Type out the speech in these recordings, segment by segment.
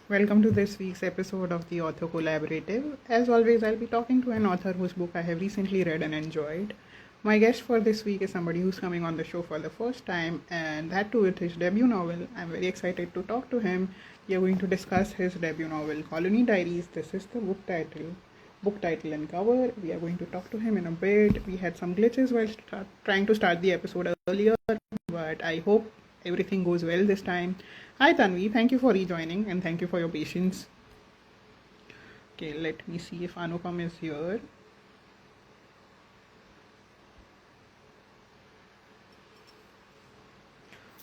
Welcome to this week's episode of the Author Collaborative. As always, I'll be talking to an author whose book I have recently read and enjoyed. My guest for this week is somebody who's coming on the show for the first time, and that too with his debut novel. I'm very excited to talk to him. We are going to discuss his debut novel, Colony Diaries. This is the book title and cover. We are going to talk to him in a bit. We had some glitches while trying to start the episode earlier, but I hope everything goes well this time. Hi Tanvi, thank you for rejoining and thank you for your patience. Okay, let me see if Anupam is here.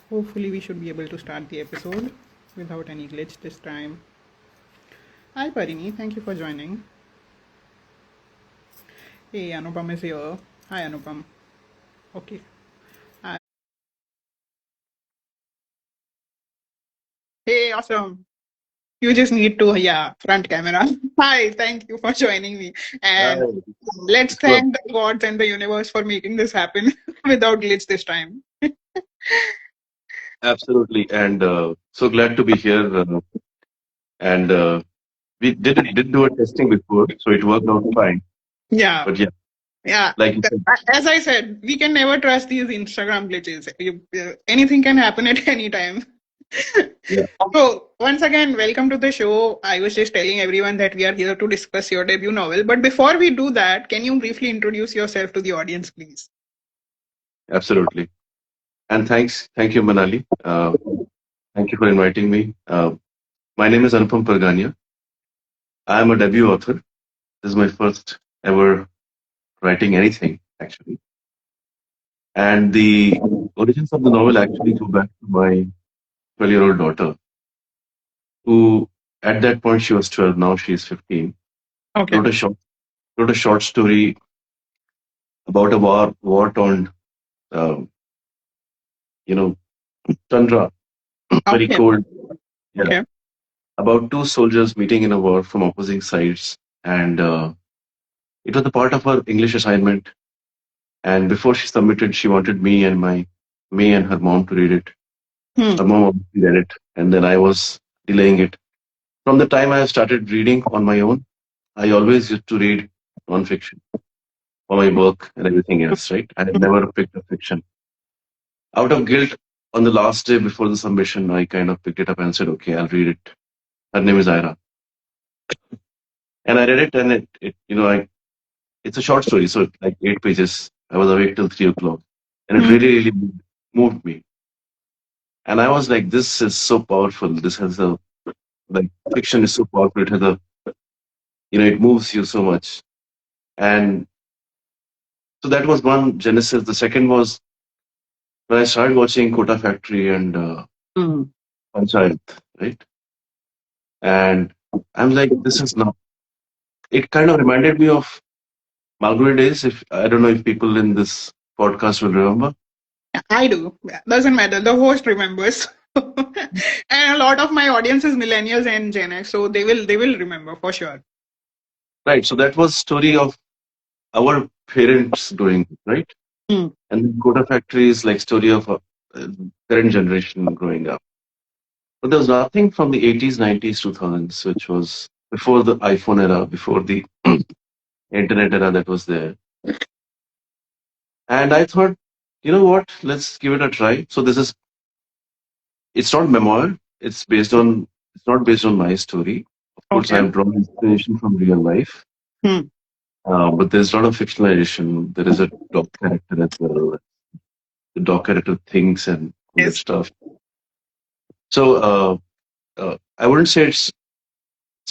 Hopefully we should be able to start the episode without any glitch this time. Hi Parini, thank you for joining. Hey, Anupam is here. Hi Anupam. Okay. Hey, awesome. You just need to, front camera. Hi, thank you for joining me. And Right. let's Sure. thank the gods and the universe for making this happen without glitch this time. Absolutely. And so glad to be here. And we did do a testing before, so it worked out fine. Yeah, But yeah, yeah. like you said, As I said, we can never trust these Instagram glitches. Anything can happen at any time. yeah, So, once again, welcome to the show. I was just telling everyone that we are here to discuss your debut novel. But before we do that, can you briefly introduce yourself to the audience, please? absolutely. And thank you, Manali. Thank you for inviting me. My name is Anupam Parganiah. I am a debut author. This is my first ever writing anything, actually. And the origins of the novel actually go back to my 12-year-old daughter, who at that point she was 12, now she is 15. Okay. Wrote a short wrote a short story about a war torn um, you know tundra, very Okay. cold. Yeah, Okay. about two soldiers meeting in a war from opposing sides, and it was a part of her English assignment. And before she submitted, she wanted me and her mom to read it. Hmm. Her mom obviously read it, and then I was delaying it. From the time I started reading on my own, I always used to read non-fiction for my work and everything else. Right? I had never picked up fiction. Out of guilt, on the last day before the submission, I kind of picked it up and said, "Okay, I'll read it." Her name is Ira, and I read it, and it's a short story, so it's like 8 pages. I was awake till 3 o'clock, and it Hmm. really moved me. And I was like, "This is so powerful. This has a like fiction is so powerful. It has a it moves you so much." And so that was one genesis. The second was when I started watching Kota Factory and Hmm. Panchayat, right? And I'm like, this is not. It kind of reminded me of Malgudi days. If I don't know if people in this podcast will remember. I do. Doesn't matter. The host remembers. And a lot of my audience is millennials and Gen X, so they will remember for sure. Right. So that was story of our parents growing up, right? Hmm. And then Kota Factory is like story of current generation growing up. But there was nothing from the 80s, 90s, 2000s, which was before the iPhone era, before the internet era that was there. And I thought, you know what? Let's give it a try. So it's not memoir. It's not based on my story. Of course, Okay. I've drawn inspiration from real life. Hmm. But there's a lot of fictionalization. There is a dog character as well. The dog character thinks and all that Yes. stuff. So I wouldn't say it's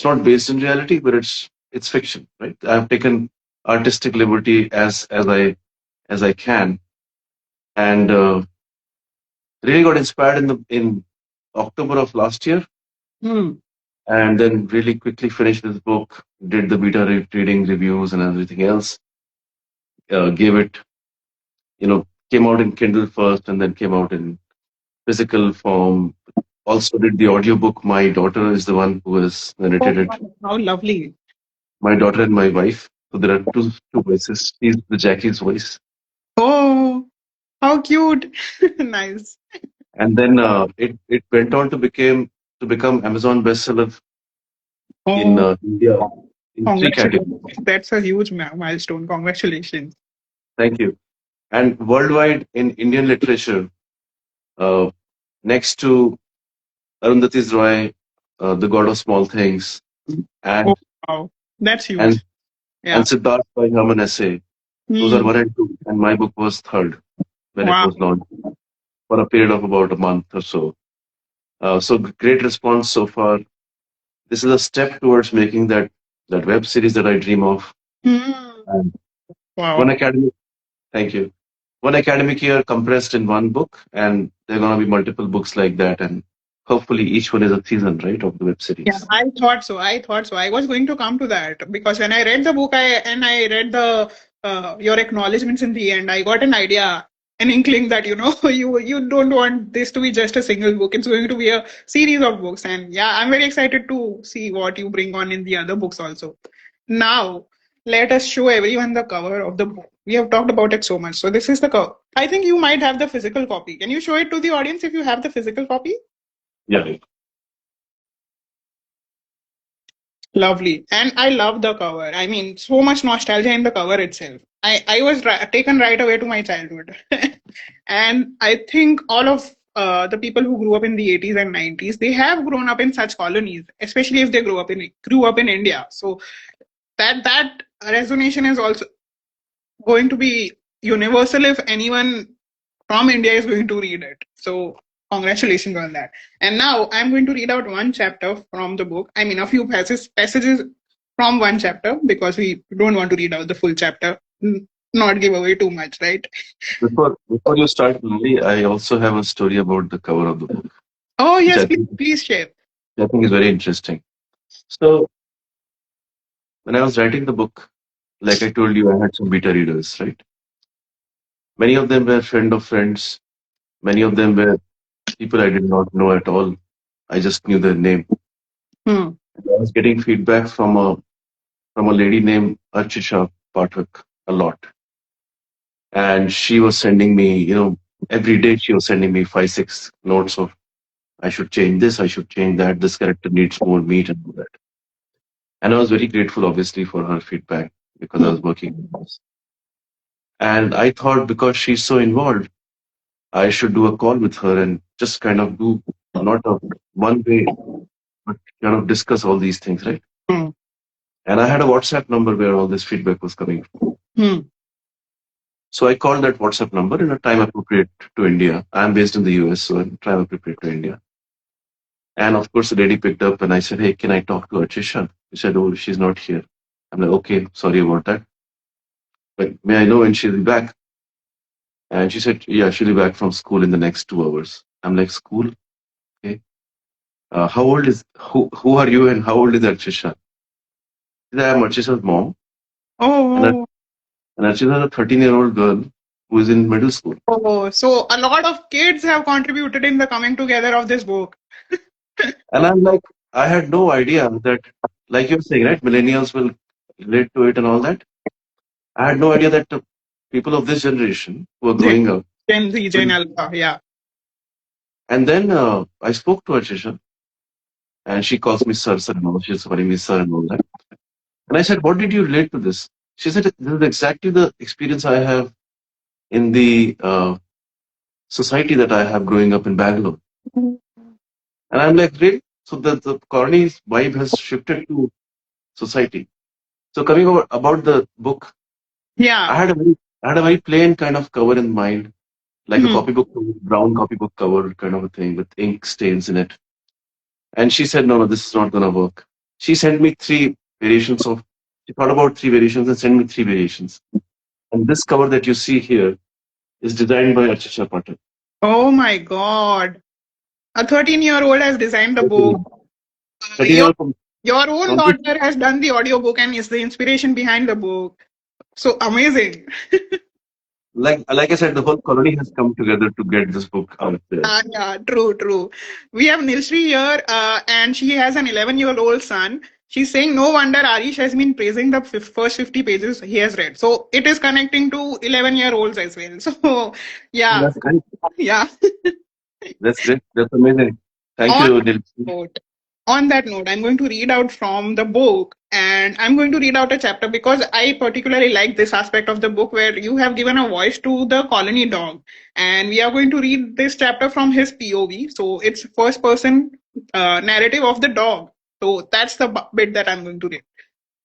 not based in reality, but it's fiction, right? I've taken artistic liberty as I can, and really got inspired in October of last year, Hmm. and then really quickly finished this book. Did the beta reading reviews and everything else. Gave it, came out in Kindle first, and then came out in physical form. Also did the audiobook. My daughter is the one who has Oh, narrated it. wow. How lovely. My daughter and my wife. So there are two voices. She's the Jackie's voice. Oh, how cute. Nice. And then it went on to become Amazon bestseller in Oh, India in three congratulations. categories. That's a huge milestone. Congratulations. Thank you. And worldwide in Indian literature, uh, next to Arundhati Roy, The God of Small Things, Oh, and wow. That's and huge. and Yeah. Siddharth by Herman Essay. Those are Hmm. one and two, and my book was third when it Wow. was launched for a period of about a month or so. So great response so far. This is a step towards making that web series that I dream of. Hmm. And one Wow. academic, thank you. One academic year compressed in one book, and there are gonna be multiple books like that, and hopefully each one is a season, right, of the web Yeah, series. I thought so. I thought so. I was going to come to that because when I read the book, I read the your acknowledgements in the end. I got an idea, an inkling that you don't want this to be just a single book. It's going to be a series of books, and yeah, I'm very excited to see what you bring on in the other books also. Now, let us show everyone the cover of the book. We have talked about it so much. So this is the cover. I think you might have the physical copy. Can you show it to the audience if you have the physical copy? Yeah. Lovely. And I love the cover. I mean, so much nostalgia in the cover itself. I was taken right away to my childhood. And I think all of the people who grew up in the 80s and 90s, they have grown up in such colonies, especially if they grew up in India. So that resonation is also going to be universal if anyone from India is going to read it. So congratulations on that. And now I'm going to read out one chapter from the book. I mean, a few passages from one chapter because we don't want to read out the full chapter, not give away too much, right? Before you start, Lily, I also have a story about the cover of the book, Oh which yes, please share. I think is very interesting. So when I was writing the book, like I told you, I had some beta readers, right? Many of them were friend of friends. Many of them were people I did not know at all. I just knew their name. Hmm. I was getting feedback from a lady named Archisha Pathak a lot, and she was sending me, every day she was sending me 5, 6 notes of I should change this, I should change that. This character needs more meat and all that. And I was very grateful, obviously, for her feedback because I Hmm. was working on this. And I thought because she's so involved, I should do a call with her and just kind of do not a one way, but kind of discuss all these things, right? Hmm. And I had a WhatsApp number where all this feedback was coming from. Hmm. So I called that WhatsApp number in a time appropriate to India. I'm based in the US, so in time appropriate to India. And of course, the lady picked up and I said, "Hey, can I talk to Achisha?" She said, "Oh, she's not here." I'm like, "Okay, sorry about that. But may I know when she'll be back?" And she said, "Yeah, she'll be back from school in the next 2 hours." I'm like, "School? Okay. Who are you and how old is Achisha?" She said, "I'm Achisha's mom. And, Oh, and Achisha is a 13-year-old girl who is in middle school." oh, so a lot of kids have contributed in the coming together of this book. And I'm like, I had no idea that, like you're saying, right, millennials will relate to it and all that. I had no idea that the people of this generation who are Gen growing up Gen Z, Gen will. Alpha, yeah. And then I spoke to Achisha and she calls me sir, sir, and all. She's calling me sir and all that. And I said, "What did you relate to this?" She said, "This is exactly the experience I have in the society that I have growing up in Bangalore." And I'm like, really? So the colony vibe has shifted to society. So coming over about the book, I Yeah. had a very I had a very plain kind of cover in mind, like a Hmm. copybook, brown copybook cover kind of a thing with ink stains in it. And she said, "No, no, this is not gonna work." She sent me three variations of. She thought about three variations and sent me three variations. And this cover that you see here is designed by Archisha Patel. Oh my God. A 13-year-old has designed the book. 13 Your year your own from this, daughter has done the audiobook and is the inspiration behind the book. So amazing. like I said, the whole colony has come together to get this book out there. Yeah, true, true. We have Nilshri here, and she has an 11-year-old son. She's saying, no wonder Arish has been praising the first 50 pages he has read. So it is connecting to 11-year-olds as well. So, yeah, That's great. yeah. That's great. That's amazing. Thank On you, Nil. note. On that note, I'm going to read out from the book, and I'm going to read out a chapter because I particularly like this aspect of the book where you have given a voice to the colony dog. And we are going to read this chapter from his POV. So it's first person narrative of the dog. So that's the bit that I'm going to read.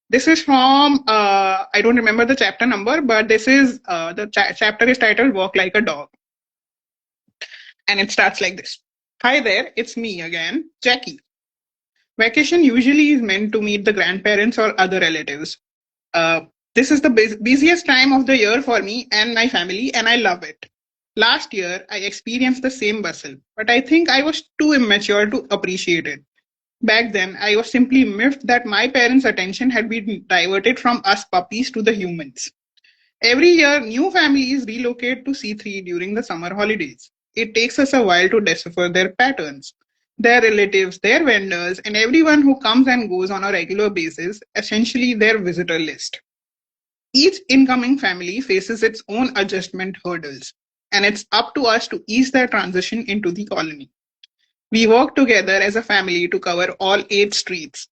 This is from, I don't remember the chapter number, but this is the chapter is titled Walk Like a Dog. And it starts like this. Hi there, it's me again, Jackie. Vacation usually is meant to meet the grandparents or other relatives. Uh, this is the busiest time of the year for me and my family, and I love it. Last year, I experienced the same bustle, but I think I was too immature to appreciate it. Back then, I was simply miffed that my parents' attention had been diverted from us puppies to the humans. Every year, new families relocate to C3 during the summer holidays. It takes us a while to decipher their patterns. Their relatives, their vendors, and everyone who comes and goes on a regular basis, essentially their visitor list. Each incoming family faces its own adjustment hurdles, and it's up to us to ease their transition into the colony. We work together as a family to cover all 8 streets,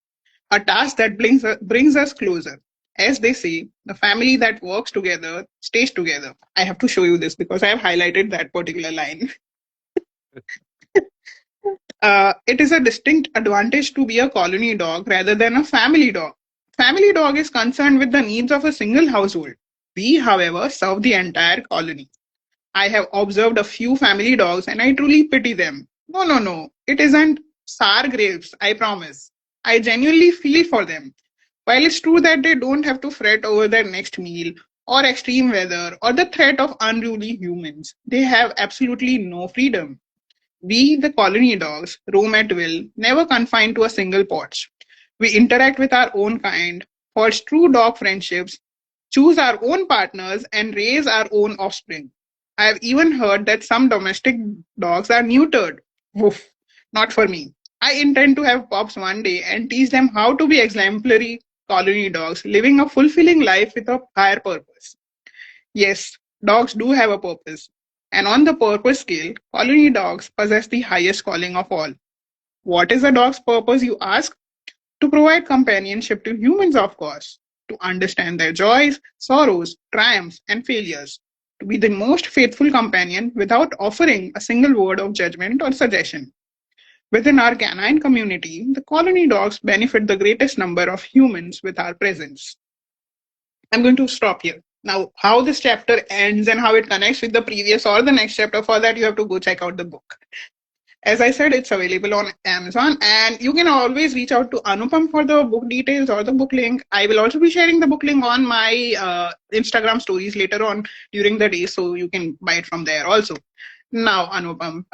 a task that brings us closer. As they say, the family that works together stays together. I have to show you this because I have highlighted that particular line. It is a distinct advantage to be a colony dog rather than a family dog. Family dog is concerned with the needs of a single household. We, however, serve the entire colony. I have observed a few family dogs and I truly pity them. No, no, no. It isn't sour grapes, I promise. I genuinely feel for them. While it's true that they don't have to fret over their next meal, or extreme weather, or the threat of unruly humans, they have absolutely no freedom. We, the colony dogs, roam at will, never confined to a single porch. We interact with our own kind, forge true dog friendships, choose our own partners, and raise our own offspring. I have even heard that some domestic dogs are neutered. Woof, not for me. I intend to have pups one day and teach them how to be exemplary colony dogs, living a fulfilling life with a higher purpose. Yes, dogs do have a purpose. And on the purpose scale, colony dogs possess the highest calling of all. What is a dog's purpose, you ask? To provide companionship to humans, of course, to understand their joys, sorrows, triumphs, and failures, to be the most faithful companion without offering a single word of judgment or suggestion. Within our canine community, the colony dogs benefit the greatest number of humans with our presence. I'm going to stop here. Now, how this chapter ends and how it connects with the previous or the next chapter, for that, you have to go check out the book. As I said, it's available on Amazon, and you can always reach out to Anupam for the book details or the book link. I will also be sharing the book link on my Instagram stories later on during the day, so you can buy it from there also. Now, Anupam,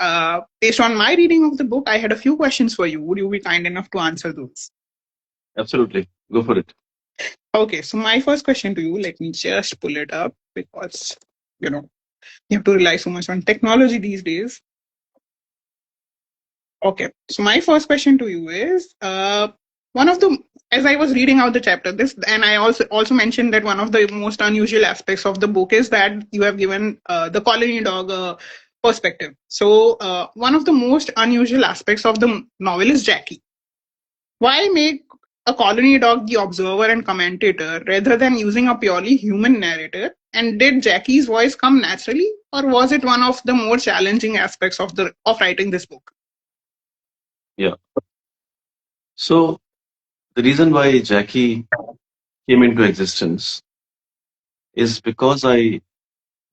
based on my reading of the book, I had a few questions for you. Would you be kind enough to answer those? Absolutely. Go for it. Okay, so my first question to you, let me just pull it up because, you know, you have to rely so much on technology these days. Okay, so my first question to you is one of the, as I was reading out the chapter, this, and I also mentioned that one of the most unusual aspects of the book is that you have given the colony dog perspective. So one of the most unusual aspects of the novel is Jackie. Why make a colony dog the observer and commentator rather than using a purely human narrator? And did Jackie's voice come naturally, or was it one of the more challenging aspects of writing this book? Yeah. So the reason why Jackie came into existence is because I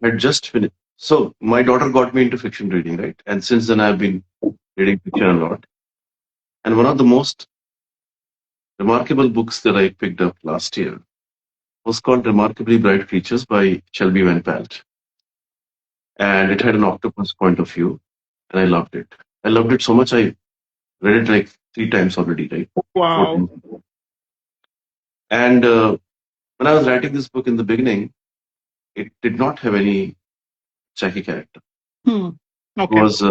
had just finished. So my daughter got me into fiction reading, right? And since then I've been reading fiction a lot. And one of the most remarkable books that I picked up last year was called Remarkably Bright Creatures by Shelby Van Pelt. And it had an octopus point of view, and I loved it. I loved it so much I read it like 3 times already, right? Wow. 4 times. And when I was writing this book in the beginning, it did not have any Jackie character. Hmm. It Okay. was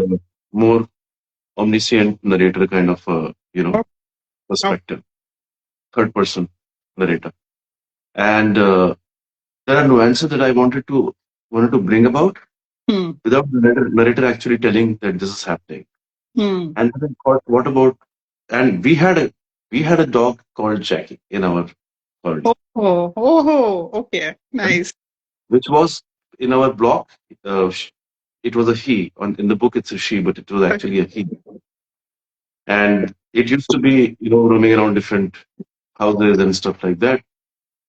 more omniscient narrator kind of, Oh, perspective, third person narrator. And there are nuances that I wanted to bring about hmm. without the narrator actually telling that this is happening. Hmm. And then I thought, what about And we had a dog called Jackie in our colony, Oh, oh, oh, okay, nice. which was in our block. It was a he. In the book, it's a she, but it was actually a he. And it used to be, roaming around different houses and stuff like that.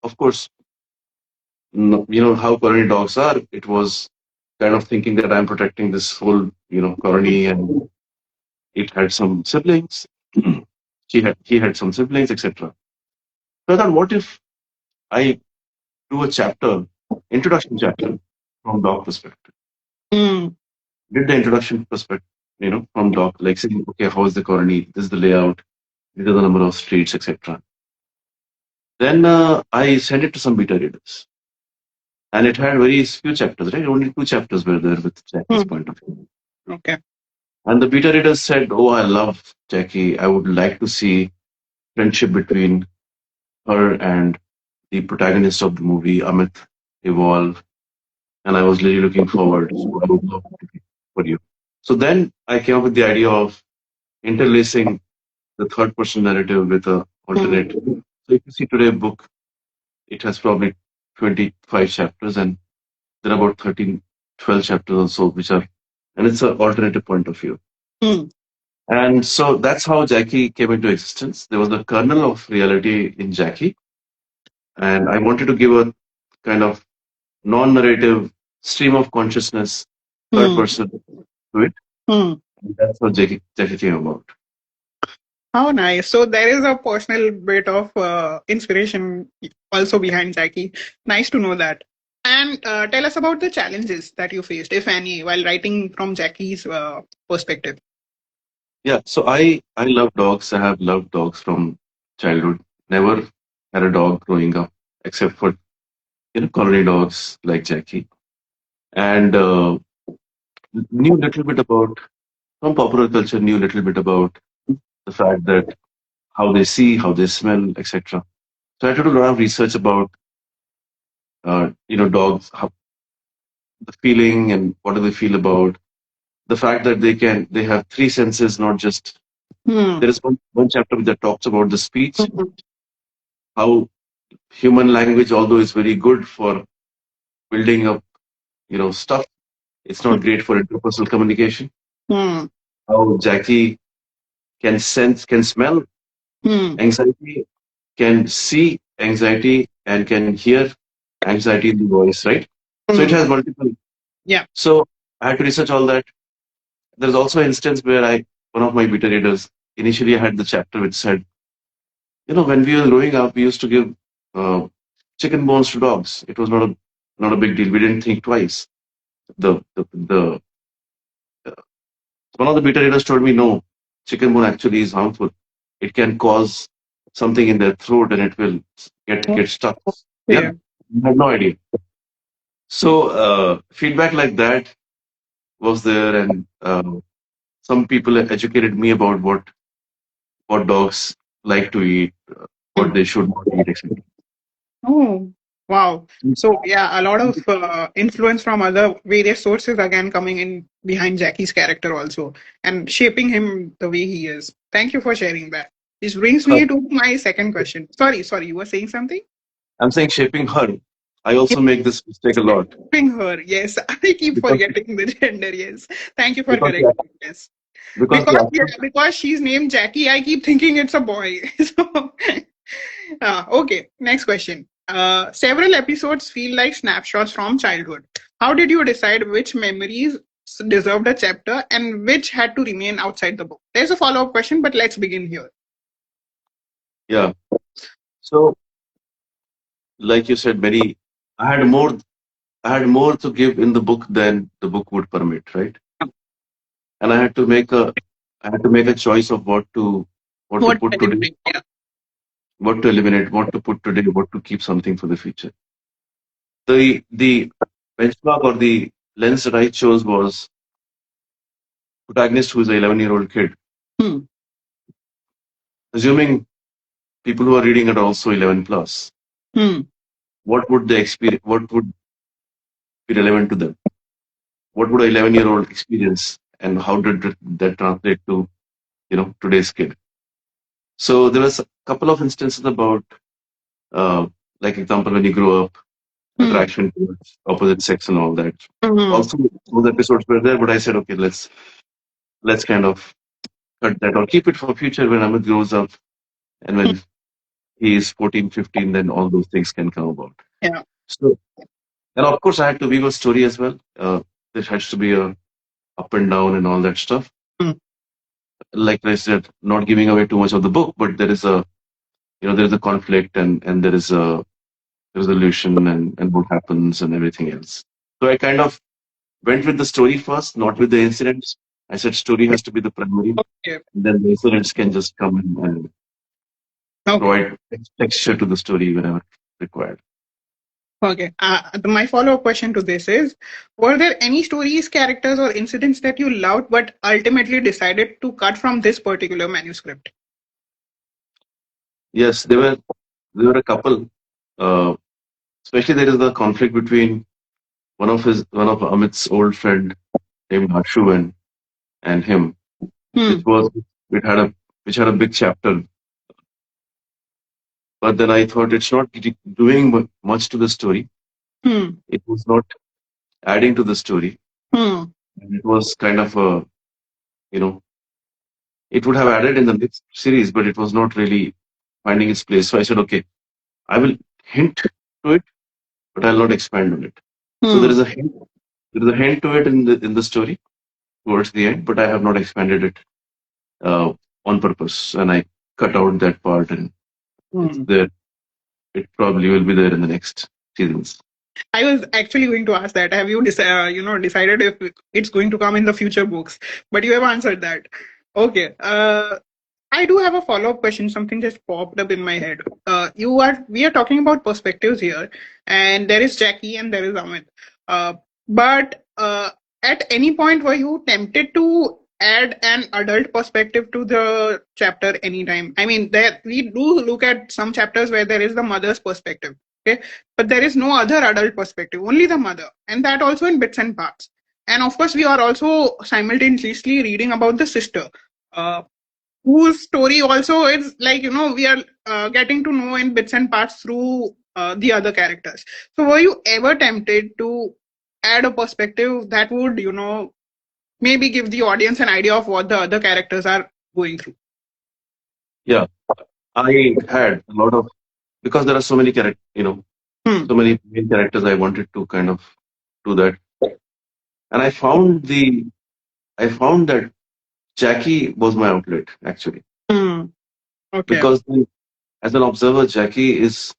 Of course, how colony dogs are. It was kind of thinking that I'm protecting this whole, colony, and it had some siblings. He had some siblings, etc. So I thought, what if I do a chapter, introduction chapter from dog perspective? Mm, Did the introduction perspective, from dog, like saying, okay, how is the colony? This is the layout. These are the number of streets, etc. Then I sent it to some beta readers, and it had very few chapters, right? Only two chapters were there with Jackie's mm, point of view. okay. And the beta readers said, "Oh, I love Jackie. I would like to see friendship between her and the protagonist of the movie, Amit, evolve." And I was really looking forward. So I would love for you. So then I came up with the idea of interlacing the third person narrative with a Mm, alternate. So if you see today book, it has probably 25 chapters, and there are about 13, 12 chapters also, which are, and it's an alternative point of view. mm, And so that's how Jackie came into existence. There was a kernel of reality in Jackie, and I wanted to give a kind of non-narrative stream of consciousness, third mm, person to it. mm. And that's how Jackie came about. How nice. So there is a personal bit of inspiration also behind Jackie. Nice to know that. And tell us about the challenges that you faced, if any, while writing from Jackie's perspective. Yeah, so I love dogs. I have loved dogs from childhood. Never had a dog growing up, except for colony dogs like Jackie, and knew little bit about from popular culture. Knew little bit about the fact that how they see, how they smell, etc. So I did a lot of research about dogs, how, the feeling and what do they feel about the fact that they have three senses, not just Hmm. there is one chapter that talks about the speech, Hmm. how human language, although is very good for building up, stuff, it's not great for interpersonal communication. Hmm. How Jackie can smell Hmm. anxiety, can see anxiety, and can hear anxiety in the voice, right? So it Hmm. has multiple. Yeah. So I had to research all that. There's also an instance where one of my beta readers, initially I had the chapter which said, when we were growing up, we used to give uh, chicken bones to dogs. It was not a big deal. We didn't think twice. The one of the beta readers told me, no, chicken bone actually is harmful. It can cause something in their throat and it will get stuck. Yeah, Yeah. I had no idea. So feedback like that was there, and some people educated me about what dogs like to eat, what they should not eat, etc. Oh, wow. So yeah, a lot of influence from other various sources again coming in behind Jackie's character also and shaping him the way he is. Thank you for sharing that. This brings me to my second question. Sorry, you were saying something? I'm saying shaping her. I also make this mistake a lot Shaping her, yes. I keep because forgetting the gender, yes. Thank you for because the correcting, yes. because the Because yeah, actor. because she's named Jackie, I keep thinking it's a boy. So okay, next question. Several episodes feel like snapshots from childhood. How did you decide which memories deserved a chapter and which had to remain outside the book? There's a follow-up question, but let's begin here. Yeah. So like you said, Mary, I had more I had more to give in the book than the book would permit, right? And I had to make a choice of what to What put today, eliminate? Yeah. what to eliminate, what to put today, what to keep something for the future. The benchmark or the lens that I chose was protagonist who is a 11-year-old kid. Hmm. Assuming people who are reading it are also 11 plus, Hmm. what would they experience? What would be relevant to them? What would a 11-year-old experience, and how did that translate to today's kid? So there was a couple of instances about, uh, like example, when you grow up, Hmm. attraction towards opposite sex and all that. Hmm. Also, those episodes were there, but I said, okay, let's kind of cut that or keep it for future when Amit grows up and Hmm. when he is 14, 15, then all those things can come about. Yeah. So, and of course, I had to weave a story as well. There has to be a up and down and all that stuff. Hmm. Like I said, not giving away too much of the book, but there is a, there is a conflict and there is a resolution and what happens and everything else. So I kind of went with the story first, not with the incidents. I said story has to be the primary, Okay. and then the incidents can just come in and Okay. provide texture to the story whenever required. Okay. My follow-up question to this is, were there any stories, characters, or incidents that you loved but ultimately decided to cut from this particular manuscript? Yes, there were a couple. Uh, Especially there is the conflict between one of Amit's old friend named Harshu and him, which Hmm. was it had a which had a big chapter. But then I thought it's not doing much to the story. Hmm. It was not adding to the story. Hmm. And it was kind of a, you know, it would have added in the next series, but it was not really finding its place. So I said, okay, I will hint to it, but I'll not expand on it. So Hmm. there is a hint to it in the story towards the end, but I have not expanded it uh, on purpose, and I cut out that part, and it's Hmm. there. It probably will be there in the next seasons. I was actually going to ask that. Have you, decided if it's going to come in the future books? But you have answered that. Okay. I do have a follow-up question. Something just popped up in my head. We are talking about perspectives here, and there is Jackie and there is Amit. Uh, but at any point were you tempted to add an adult perspective to the chapter anytime? I mean, there we do look at some chapters where there is the mother's perspective, okay, but there is no other adult perspective, only the mother, and that also in bits and parts. And of course, we are also simultaneously reading about the sister. Uh, whose story also is like we are getting to know in bits and parts through the other characters. So were you ever tempted to add a perspective that would maybe give the audience an idea of what the other characters are going through? Yeah, I had a lot of because there are so many characters, Hmm. so many main characters. I wanted to kind of do that, and I found that Jackie was my outlet actually Hmm. Okay. because as an observer, Jackie is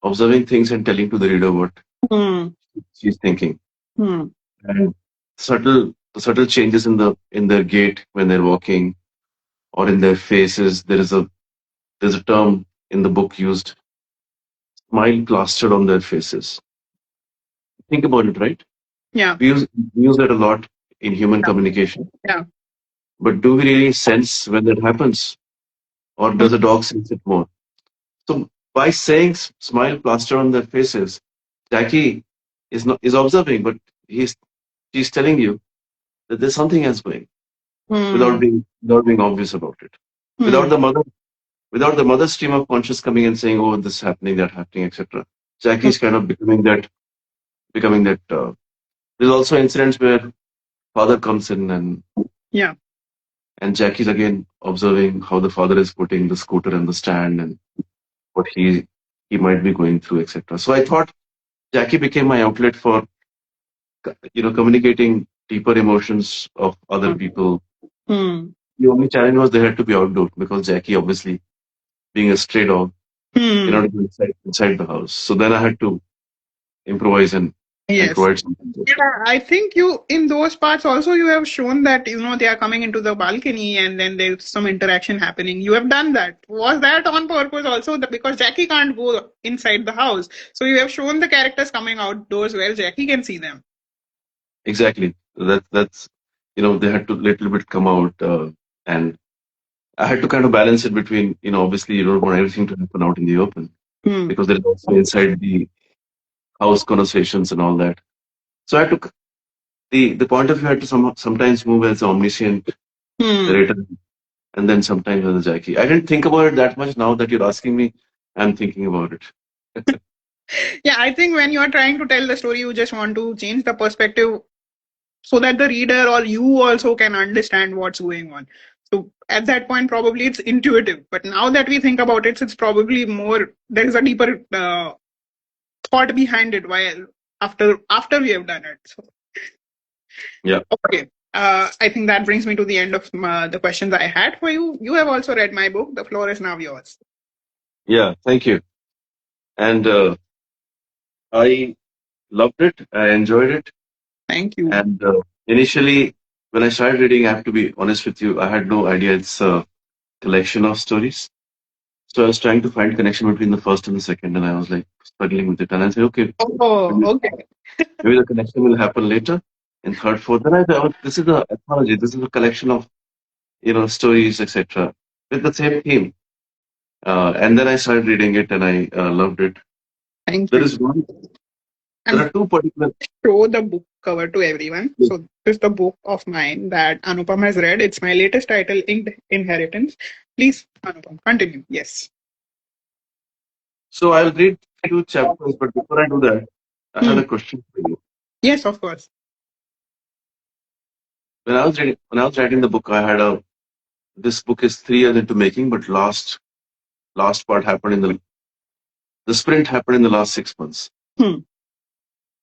observing things and telling to the reader what Hmm. she's thinking. Hmm. And the subtle changes in their gait when they're walking or in their faces. There's a term in the book used, smile plastered on their faces. Think about it, right? Yeah. We use that a lot in human communication. Yeah. But do we really sense when that happens? Or Hmm. does a dog sense it more? So by saying smile plastered on their faces, Jackie is observing, but she's telling you that there's something else going Hmm. without being obvious about it. Without Hmm. the mother without the mother stream of conscious coming and saying, "Oh, this is happening, that happening, etc." Hmm. Jackie's kind of becoming that. There's also incidents where father comes in Yeah. and Jackie's again observing how the father is putting the scooter in the stand and what he might be going through, etc. So I thought Jackie became my outlet for communicating deeper emotions of other people. Hmm. The only challenge was they had to be outdoor because Jackie, obviously being a stray dog, Hmm. cannot go inside the house. So then I had to improvise and Yes. provide something there. Yeah, I think you in those parts also you have shown that they are coming into the balcony and then there's some interaction happening. You have done that. Was that on purpose also? Because Jackie can't go inside the house, so you have shown the characters coming outdoors where Jackie can see them. Exactly. That's they had to little bit come out, and I had to kind of balance it between obviously you don't want everything to happen out in the open Hmm. because there is also inside the house conversations and all that. So I took the point of view had to sometimes move as omniscient Hmm. narrator, and then sometimes as a Jackie. I didn't think about it that much. Now that you're asking me, I'm thinking about it. Yeah, I think when you're trying to tell the story, you just want to change the perspective so that the reader or you also can understand what's going on. So at that point, probably it's intuitive. But now that we think about it, it's probably more, there is a deeper thought behind it while after we have done it. So, Yeah. okay. I think that brings me to the end of the questions I had for you. You have also read my book. The floor is now yours. Yeah. Thank you. And I loved it. I enjoyed it. Thank you. And initially, when I started reading, I have to be honest with you, I had no idea it's a collection of stories. So I was trying to find connection between the first and the second, and I was like struggling with it. And I said, okay, Oh, maybe, okay. maybe the connection will happen later in third, fourth. Then I thought, oh, this is a anthology. This is a collection of stories, etc., with the same theme. And then I started reading it, and I loved it. Thank There you. is one. There I'm are two particular. show the book cover to everyone. So this is the book of mine that Anupam has read. It's my latest title, Inheritance. Please, Anupam, continue. Yes. So I'll read few chapters, but before I do that, I have Hmm. a question for you. Yes, of course. When I was writing the book, I had a. This book is 3 years into making, but last part happened in the sprint happened in the last 6 months. Hmm.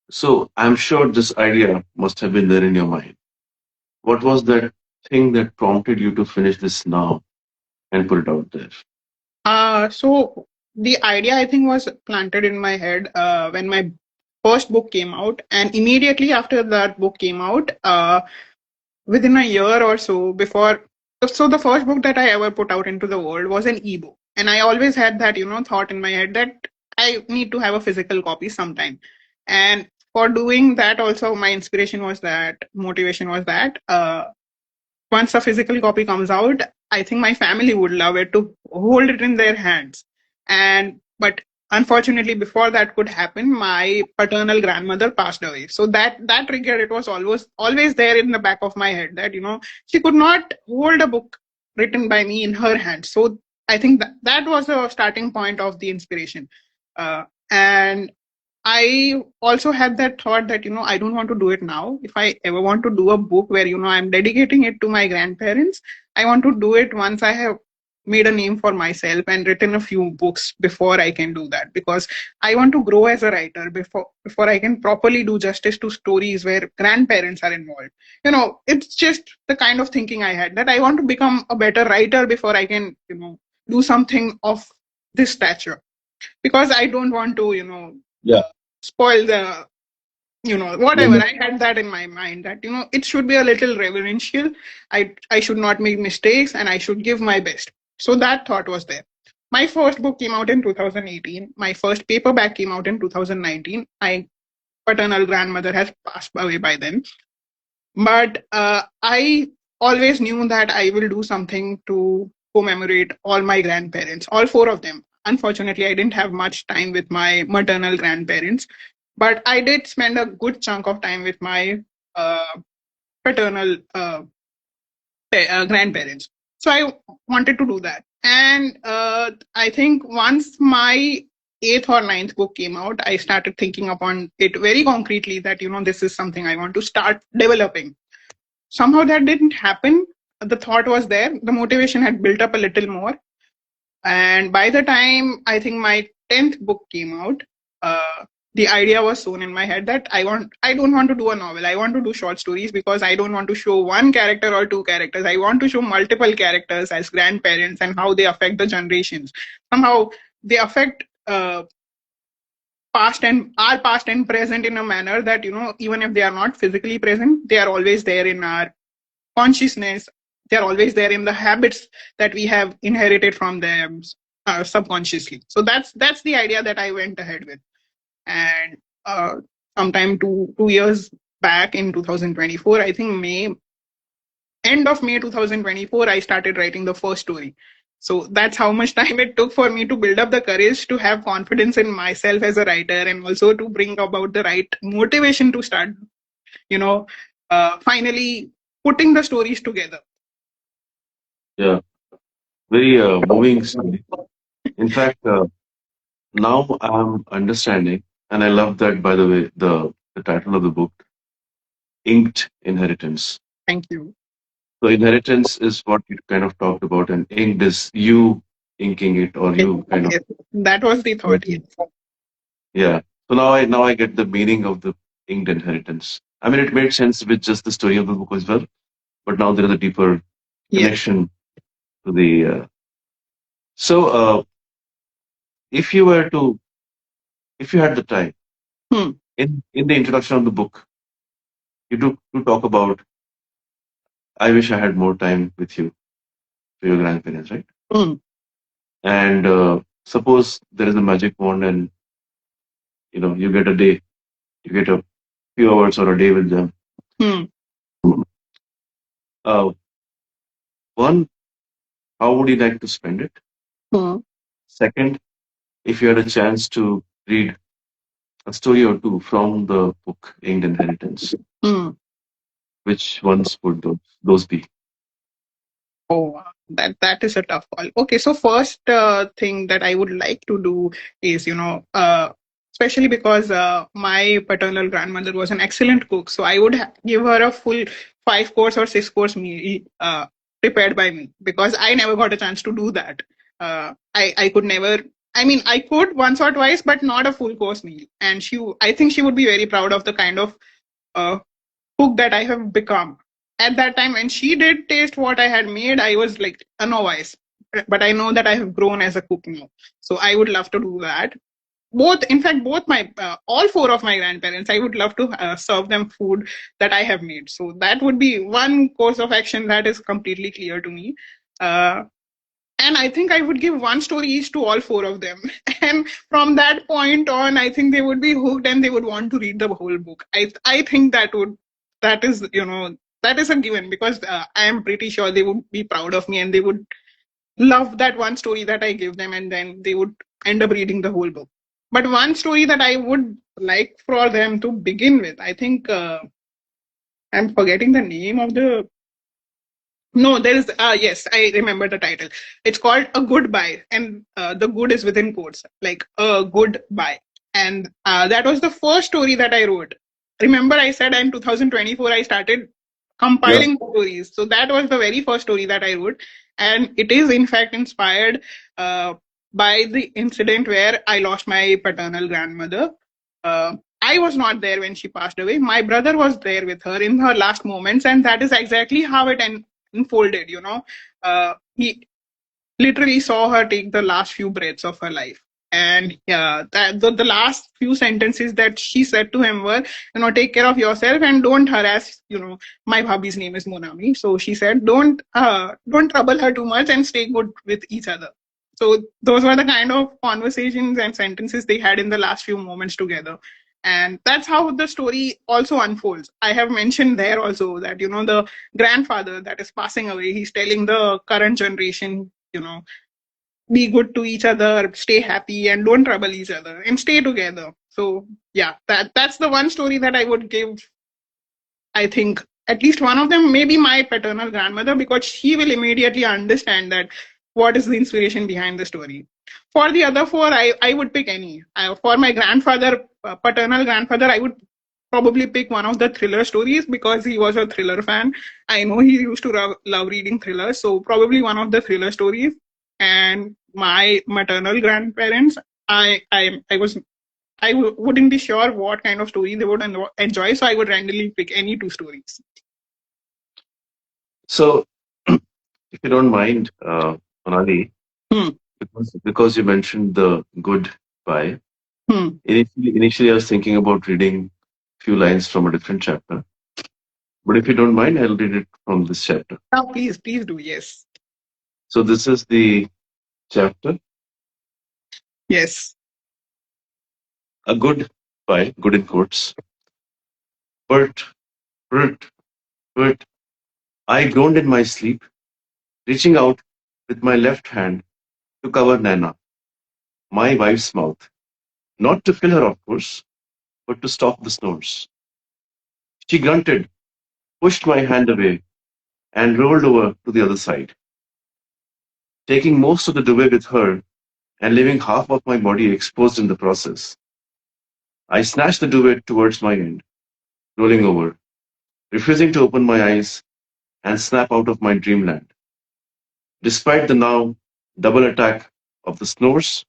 So I'm sure this idea must have been there in your mind. What was that thing that prompted you to finish this now and put it out there? So the idea I think was planted in my head when my first book came out, and immediately after that book came out, within a year or so before. So the first book that I ever put out into the world was an ebook, and I always had that thought in my head that I need to have a physical copy sometime. And for doing that, also my inspiration was that, motivation was that. Once a physical copy comes out, I think my family would love it to hold it in their hands. And but unfortunately, before that could happen, my paternal grandmother passed away. So that triggered, it was always there in the back of my head that she could not hold a book written by me in her hands. So I think that was the starting point of the inspiration. And I also had that thought that, I don't want to do it now. If I ever want to do a book where, I'm dedicating it to my grandparents, I want to do it once I have made a name for myself and written a few books before I can do that, because I want to grow as a writer before I can properly do justice to stories where grandparents are involved. It's just the kind of thinking I had, that I want to become a better writer before I can, do something of this stature, because I don't want to, Yeah. spoil the, whatever. Moment. I had that in my mind that, it should be a little reverential. I should not make mistakes and I should give my best. So that thought was there. My first book came out in 2018. My first paperback came out in 2019. My paternal grandmother has passed away by then. But I always knew that I will do something to commemorate all my grandparents, all four of them. Unfortunately, I didn't have much time with my maternal grandparents, but I did spend a good chunk of time with my uh, paternal grandparents. So I wanted to do that. And I think once my eighth or ninth book came out, I started thinking upon it very concretely that, this is something I want to start developing. Somehow that didn't happen. The thought was there, the motivation had built up a little more, and by the time I think my 10th book came out, uh, the idea was sown in my head that I don't want to do a novel, I want to do short stories, because I don't want to show one character or two characters, I want to show multiple characters as grandparents and how they affect the generations. Somehow they affect past and present in a manner that, even if they are not physically present, they are always there in our consciousness. They're always there in the habits that we have inherited from them subconsciously. So that's the idea that I went ahead with. And sometime 2 years back in 2024, I think end of May 2024, I started writing the first story. So that's how much time it took for me to build up the courage to have confidence in myself as a writer, and also to bring about the right motivation to start, you know, finally putting the stories together. Yeah. Very moving story. In fact, now I'm understanding, and I love that. By the way, the title of the book, "Inked Inheritance." Thank you. So inheritance is what you kind of talked about, and inked is you inking it, or Yes, you kind of yes. That was the thought. Yes. writing. Yeah. So now I get the meaning of the inked inheritance. I mean, it made sense with just the story of the book as well, but now there is a deeper Yes. connection to the. If you were to, if you had the time, Hmm. in the introduction of the book, you do to talk about. I wish I had more time with you, for your grandparents, right? Hmm. And suppose there is a magic wand, and you get a day, you get a few hours or a day with them. Hmm. Uh, One, how would you like to spend it? Hmm. Second, if you had a chance to read a story or two from the book Inked Inheritance, Hmm. which ones would those be? Oh, wow. That is a tough call. Okay, so first thing that I would like to do is, especially because my paternal grandmother was an excellent cook, so I would give her a full 5 course or 6 course meal prepared by me because I never got a chance to do that. I could never. I mean, I could once or twice, but not a full course meal. And I think she would be very proud of the kind of uh, cook that I have become. At that time, when she did taste what I had made, I was like a novice. But I know that I have grown as a cook now. So I would love to do that. Both, in fact, both all four of my grandparents, I would love to serve them food that I have made. So that would be one course of action that is completely clear to me. Uh, and I think I would give one story each to all four of them. And from that point on, I think they would be hooked and they would want to read the whole book. I think that is that is a given because I am pretty sure they would be proud of me and they would love that one story that I give them, and then they would end up reading the whole book. But one story that I would like for them to begin with, I think I'm forgetting the name of the no, there is. Yes, I remember the title. It's called A Goodbye, and the good is within quotes, like a goodbye. And that was the first story that I wrote. Remember, I said in 2024 I started Yeah. compiling stories. So that was the very first story that I wrote, and it is in fact inspired uh, by the incident where I lost my paternal grandmother. I was not there when she passed away. My brother was there with her in her last moments, and that is exactly how it unfolded. He literally saw her take the last few breaths of her life. And the last few sentences that she said to him were, take care of yourself and don't harass, my bhabhi's name is Monami. So she said, don't trouble her too much and stay good with each other. So those were the kind of conversations and sentences they had in the last few moments together. And that's how the story also unfolds. I have mentioned there also that, the grandfather that is passing away, he's telling the current generation, be good to each other, stay happy, and don't trouble each other, and stay together. So yeah, that's the one story that I would give. I think at least one of them, maybe my paternal grandmother, because she will immediately understand that what is the inspiration behind the story. For the other four, I would pick any. For my grandfather, paternal grandfather, I would probably pick one of the thriller stories because he was a thriller fan. I know he used to love reading thrillers, so probably one of the thriller stories. And my maternal grandparents, I wouldn't be sure what kind of story they would enjoy, so I would randomly pick any two stories. So, if you don't mind, Anali, Hmm. because you mentioned the good buy. Hmm. Initially, I was thinking about reading a few lines from a different chapter. But if you don't mind, I'll read it from this chapter. Now, please do. Yes. So this is the chapter, Yes. a good buy, good in quotes. But, but, but, I groaned in my sleep, reaching out with my left hand to cover Nana, my wife's mouth. Not to kill her, of course, but to stop the snores. She grunted, pushed my hand away, and rolled over to the other side. taking most of the duvet with her and leaving half of my body exposed in the process. I snatched the duvet towards my end, rolling over, refusing to open my eyes and snap out of my dreamland, despite the now double attack of the snores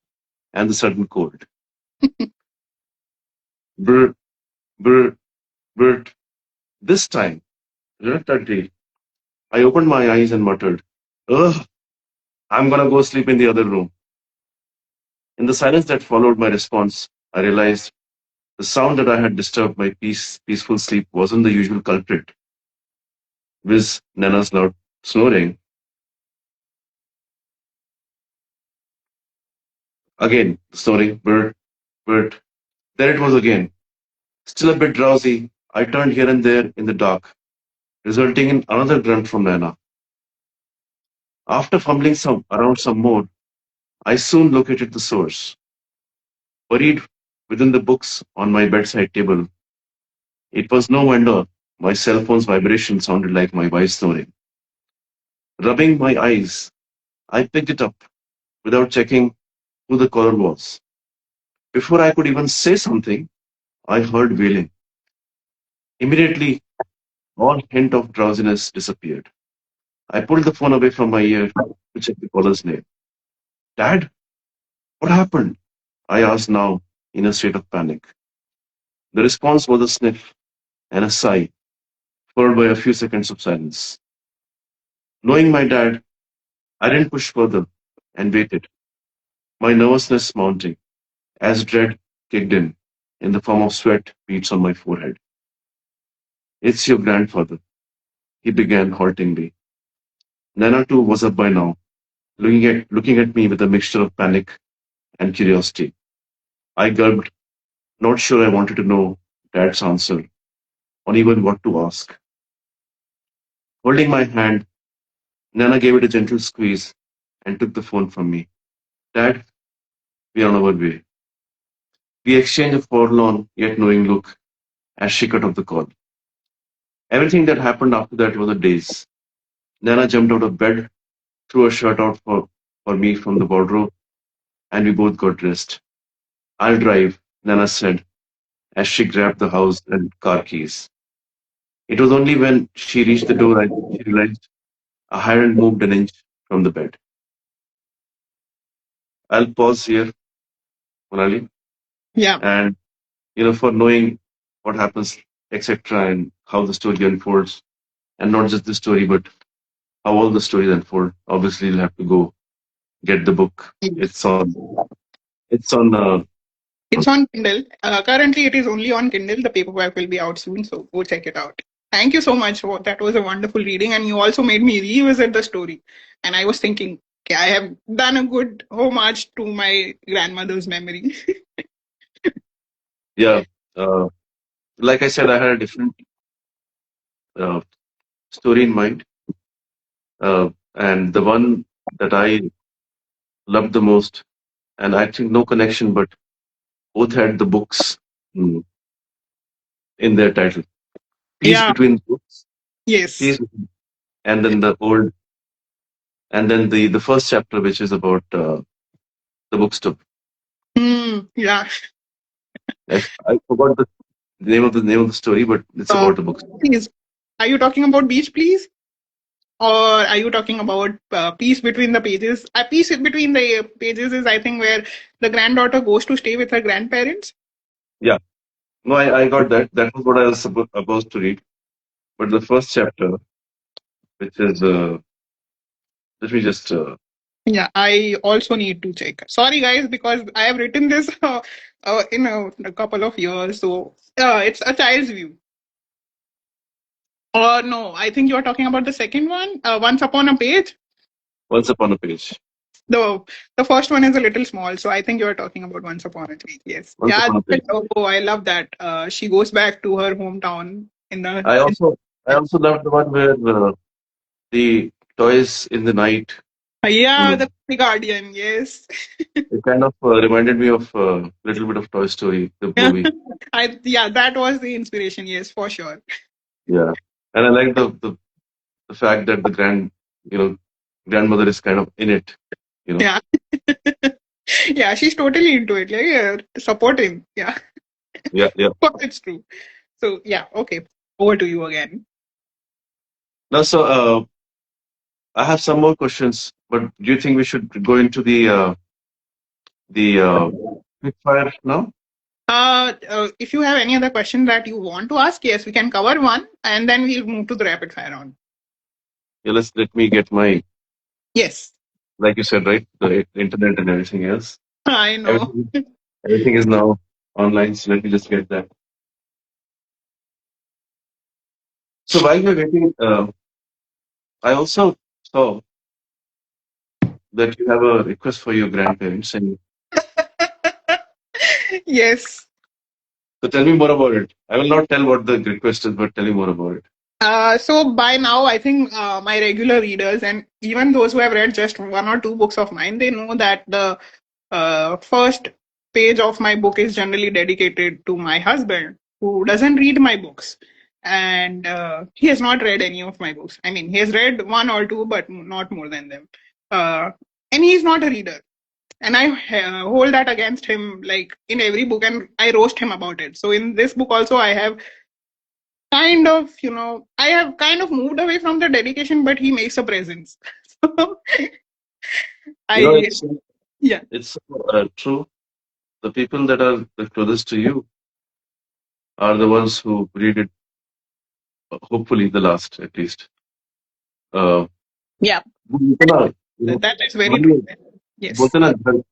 and the sudden cold. Brr, brr, brr. This time, reluctantly, I opened my eyes and muttered, "Ugh, I'm gonna go sleep in the other room." In the silence that followed my response, I realized the sound that I had disturbed my peaceful sleep wasn't the usual culprit, viz. Nana's loud snoring. Again, snoring, bird, bird. There it was again. Still a bit drowsy, I turned here and there in the dark, resulting in another grunt from Nana. After fumbling around some more, I soon located the source. Buried within the books on my bedside table, it was no wonder my cell phone's vibration sounded like my wife's snoring. Rubbing my eyes, I picked it up without checking who the caller was. Before I could even say something, I heard wailing. Immediately, all hint of drowsiness disappeared. I pulled the phone away from my ear to check the caller's name. Dad, what happened? I asked now in a state of panic. The response was a sniff and a sigh, followed by a few seconds of silence. Knowing my dad, I didn't push further and waited, my nervousness mounting as dread kicked in the form of sweat beads on my forehead. It's your grandfather, he began haltingly. Nana too was up by now, looking at me with a mixture of panic and curiosity. I gulped, not sure I wanted to know Dad's answer, or even what to ask. Holding my hand, Nana gave it a gentle squeeze and took the phone from me. Dad, we are on our way. We exchanged a forlorn yet knowing look as she cut off the call. Everything that happened after that was a daze. Nana jumped out of bed, threw a shirt out for me from the wardrobe, and we both got dressed. I'll drive, Nana said as she grabbed the house and car keys. It was only when she reached the door she realized I hadn't moved an inch from the bed. I'll pause here, Monali, Yeah. and for knowing what happens, etc., and how the story unfolds, and not just the story, but how all the stories unfold. Obviously, you'll have to go get the book. Yes. It's on. It's on Kindle. Currently, it is only on Kindle. The paperback will be out soon, so go check it out. Thank you so much. That was a wonderful reading, and you also made me revisit the story. And I was thinking, okay, I have done a good homage to my grandmother's memory. Yeah. Uh, like I said, I had a different uh, story in mind, and the one that I loved the most, and I think no connection, but both had the books mm, in their title. Peace Yeah. between books, Yes. peace, and then the old, and then the first chapter, which is about the bookstore. Yeah. I forgot the name of the story, but it's Uh, about the books. please. Are you talking about Beach, please? Or are you talking about peace between the pages? A peace in between the pages is, I think, where the granddaughter goes to stay with her grandparents. Yeah, no, I got that. That was what I was supposed to read. But the first chapter, which is let me just Yeah, I also need to check. Sorry, guys, because I have written this in a couple of years, so it's a child's view. Or no, I think you're talking about the second one, Once Upon a Page. once upon a page. The the first one is a little small, so I think you're talking about Once Upon a Page. Yes, Once yeah. upon a page. Oh, I love that. She goes back to her hometown in the. I also I also loved the one where the toys in the night. You Yeah, know, the Guardian. Yes. it kind of reminded me of a little bit of Toy Story, the Yeah, movie. that was the inspiration. Yes, for sure. Yeah, and I like the fact that the grandmother is kind of in it, you know. Yeah. Yeah, she's totally into it. Like, yeah, supporting. Yeah, Yeah, yeah. but it's true. So, yeah, okay. Over to you again. Now, so I have some more questions, but do you think we should go into the quick fire now? If you have any other question that you want to ask, yes, we can cover one and then we'll move to the rapid fire round. Yeah, let me get my, Yes, like you said, right, the internet and everything else. I know. Everything, everything is now online. So let me just get that. So while we're waiting, I also saw that you have a request for your grandparents, and Yes. so tell me more about it. I will not tell what the request is, but tell me more about it. So by now, I think my regular readers and even those who have read just one or two books of mine, they know that the first page of my book is generally dedicated to my husband, who doesn't read my books, and he has not read any of my books. I mean, he has read one or two, but not more than them. Uh, and he is not a reader. And I hold that against him, like in every book, and I roast him about it. So in this book also, I have kind of, I have kind of moved away from the dedication, but he makes a presence. So You know, I, yeah, it's true. The people that are the closest to you are the ones who read it. Hopefully, the last at least. Uh, yeah, इतना, you know, that is very true. वही Yes, बोलते ना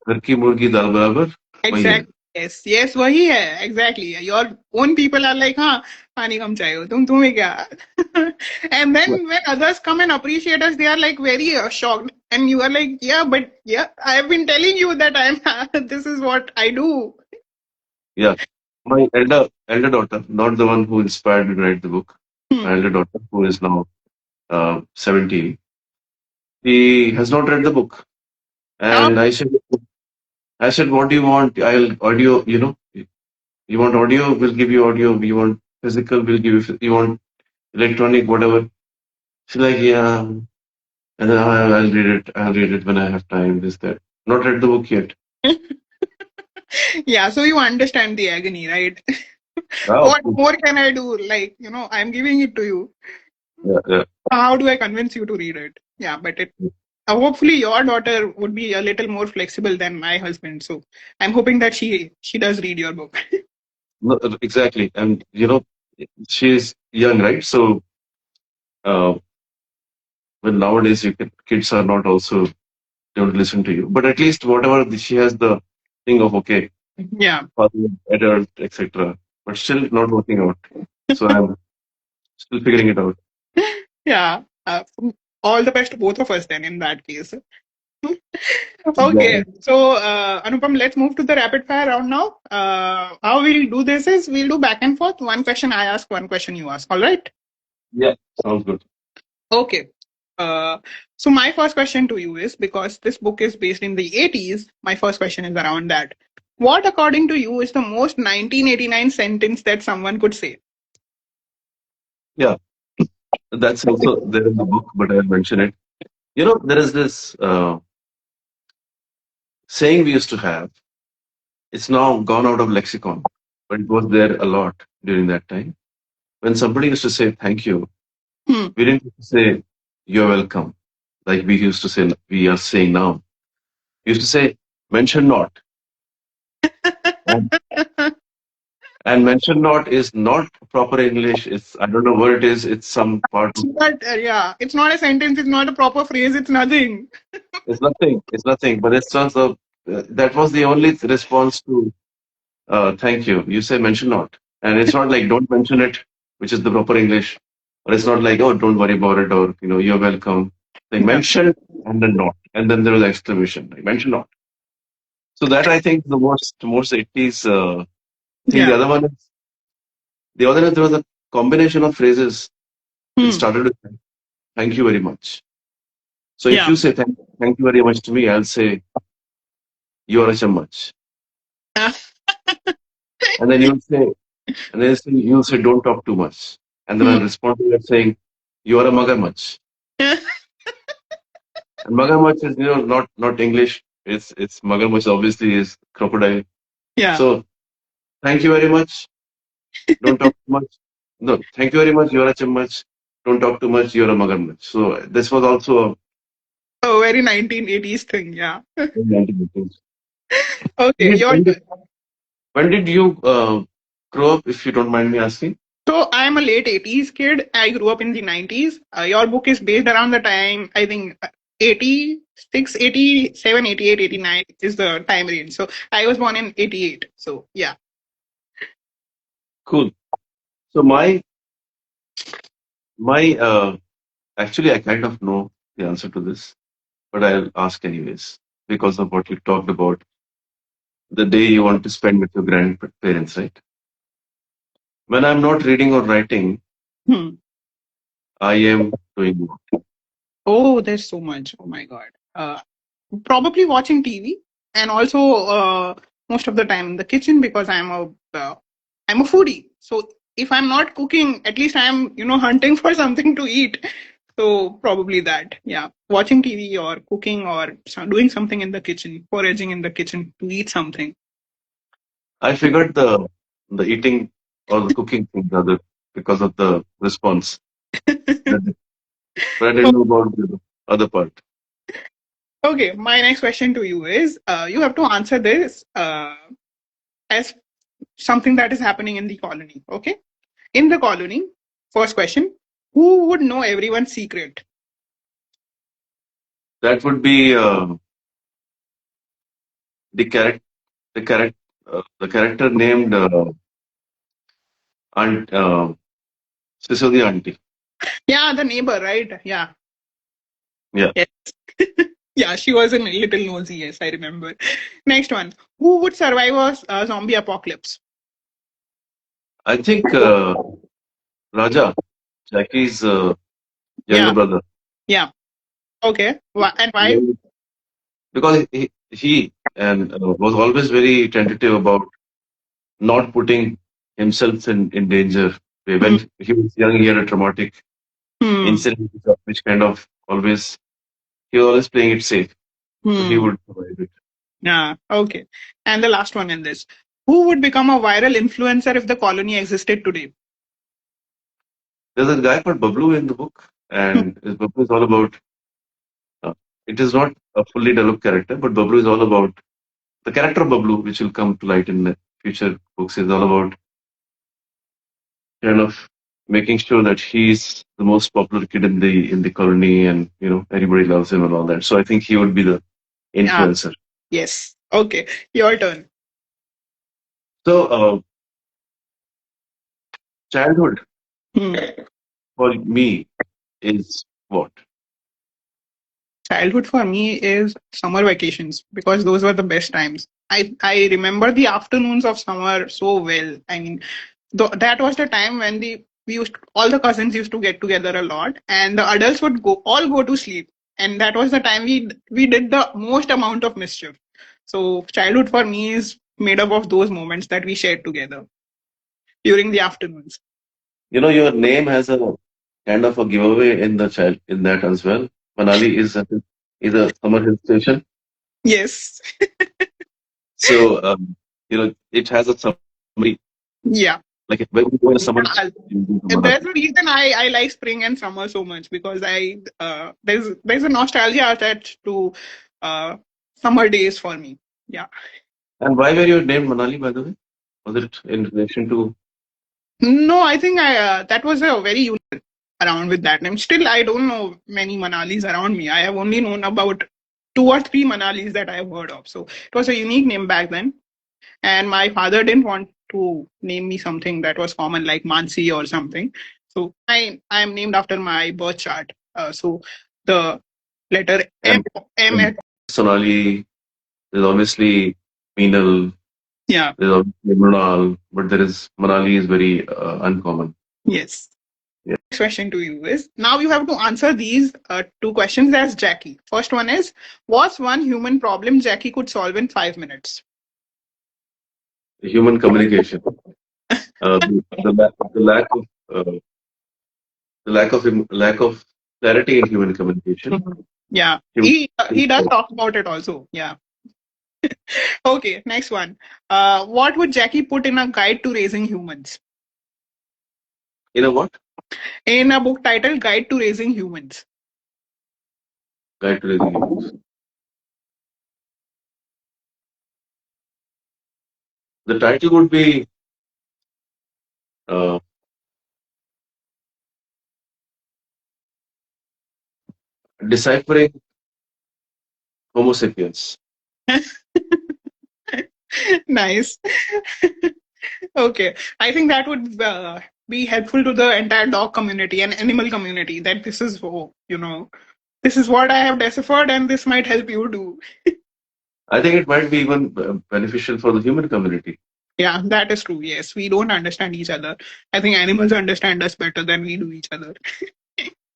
घर की मुर्गी दाल बराबर वही है. exactly. Yes, yes, वही है. Exactly. Your own people are like, हाँ, पानी कम चाहिए, तुम्हें क्या? And then when others come and appreciate us, they are like very shocked, and you are like, yeah, but yeah, I have been telling you that this is what I do. Yeah, my elder daughter, not the one who inspired me to write the book. Hmm. My elder daughter, who is now 17, he has not read the book, Uh, and I said, what do you want? I'll audio. You know, you want audio? We'll give you audio. You want physical? We'll give you. You want electronic? Whatever. She's like, yeah. And then I'll read it. I'll read it when I have time. This that. Not read the book yet. yeah, so you understand the agony, right? Wow. What more can I do? Like, I'm giving it to you. Yeah, yeah. How do I convince you to read it? Yeah, but hopefully your daughter would be a little more flexible than my husband. So I'm hoping that she does read your book. No, exactly. And she's young, right? So uh, well, nowadays kids are not also don't listen to you, but at least whatever she has the thing of okay, Yeah, father, adult, etc. But still not working out. So I'm still figuring it out. yeah. All the best to both of us then in that case. Okay, Exactly. so Anupam, let's move to the rapid fire round now. How we'll do this is we'll do back and forth. One question I ask, one question you ask. All right? Yeah, sounds good. Okay. So my first question to you is because this book is based in the 80s, my first question is around that. What, according to you, is the most 1989 sentence that someone could say? Yeah, that's also there in the book, but I'll mention it. You know, there is this saying we used to have. It's now gone out of lexicon, but it was there a lot during that time. When somebody used to say thank you, Hmm. we didn't used to say you're welcome, like we used to say we are saying now. We used to say mention not, and, and mention not is not proper English. It's I don't know what it is. It's some part of. But yeah, it's not a sentence, it's not a proper phrase, it's nothing. It's nothing. It's nothing. But it's just that was the only response to thank you. You say mention not, and it's not like don't mention it, which is the proper English, or it's not like oh don't worry about it, or you're welcome. Like Yeah. mention and then not, and then there was exclamation like mention not. So that I think the most 80s thing. Yeah. The other is there was a combination of phrases. It Hmm. started with thank you very much. So if Yeah. you say thank you very much to me, I'll say you are a much, and then you'll say don't talk too much, and then Hmm. I'll respond to that saying you are a magar much. And Magamach is, not English. It's Magamach obviously is crocodile. Yeah. So thank you very much. Don't talk too much. No, thank you very much. You're a Chammach. Don't talk too much. You're a Magamach. So this was also a Oh, very 1980s thing. Yeah. very anti-thing. Okay, your turn. When did you grow up, if you don't mind me asking? So I'm a late 80s kid. I grew up in the 90s. Your book is based around the time, I think 86, 87, 88, 89 is the time range. So I was born in 88. So yeah. Cool. So my actually I kind of know the answer to this, but I'll ask anyways because of what you talked about the day you want to spend with your grandparents, right? When I'm not reading or writing, Hmm. I am doing what? Oh, there's so much. Oh my God. Probably watching TV and also most of the time in the kitchen because I'm a foodie. So if I'm not cooking, at least I'm hunting for something to eat. So probably that, yeah, watching TV or cooking or doing something in the kitchen, foraging in the kitchen to eat something. I figured the eating or the cooking thing rather because of the response, but I didn't know about the other part. Okay, my next question to you is you have to answer this as something that is happening in the colony. Okay, in the colony, first question, who would know everyone's secret? That would be the character, the character named Aunt Sisodia Auntie. Yeah, the neighbor, right? Yeah. Yeah, Yes. Yeah, she was a little nosy. Yes, I remember. Next one. Who would survive a zombie apocalypse? I think Raja, Jackie's younger Yeah. brother. Yeah. Okay. And why? Yeah. Because he and was always very tentative about not putting himself in danger. Hmm. When he was young, he had a traumatic Hmm. incident which kind of always he was always playing it safe, so he Hmm. would survive it. Yeah. Okay. And the last one in this. Who would become a viral influencer if the colony existed today? There's a guy called Bablu in the book, and his book is all about. Uh, it is not a fully developed character, but Bablu is all about the character of Bablu, which will come to light in the future books, is all about kind of making sure that he's the most popular kid in the colony, and everybody loves him and all that. So I think he would be the Yeah. influencer. Yes. Okay. Your turn. So childhood Hmm. for me is what? Childhood for me is summer vacations because those were the best times. I remember the afternoons of summer so well. I mean, that was the time when all the cousins used to get together a lot, and the adults would go to sleep, and that was the time we did the most amount of mischief. So childhood for me is made up of those moments that we shared together during the afternoons. Your name has a kind of a giveaway in the child in that as well. Manali is a summer hill station, Yes. so it has a summary. Yeah. Like when you go in the summer, Yeah, you go to there's Manali. a reason I like spring and summer so much because there's a nostalgia attached to uh, summer days for me. Yeah. And why were you named Manali, by the way? Was it in relation to? No, I think I that was a very unique around with that name. Still, I don't know many Manalis around me. I have only known about two or three Manalis that I have heard of. So it was a unique name back then. And my father didn't want to name me something that was common like Mansi or something. So I am named after my birth chart. So the letter M And M in Sonali, there's obviously Meenal, yeah, there's obviously Mrunal, but there is Manali is very uncommon. yes. Yeah. Next question to you is now you have to answer these two questions as Jackie. First one is what's one human problem Jackie could solve in 5 minutes? Human communication, the uh, lack of clarity in human communication, Yeah, He would, he does talk about it also. Yeah. Okay, next one. What would Jackie put in a guide to raising humans? you know what? In a book titled Guide to Raising Humans. Guide to Raising Humans. The title would be uh, Deciphering Homo sapiens. Nice. Okay, I think that would be helpful to the entire dog community and animal community. That this is, oh, this is what I have deciphered, and this might help you do. I think it might be even beneficial for the human community. Yeah, that is true. Yes, we don't understand each other. I think animals understand us better than we do each other.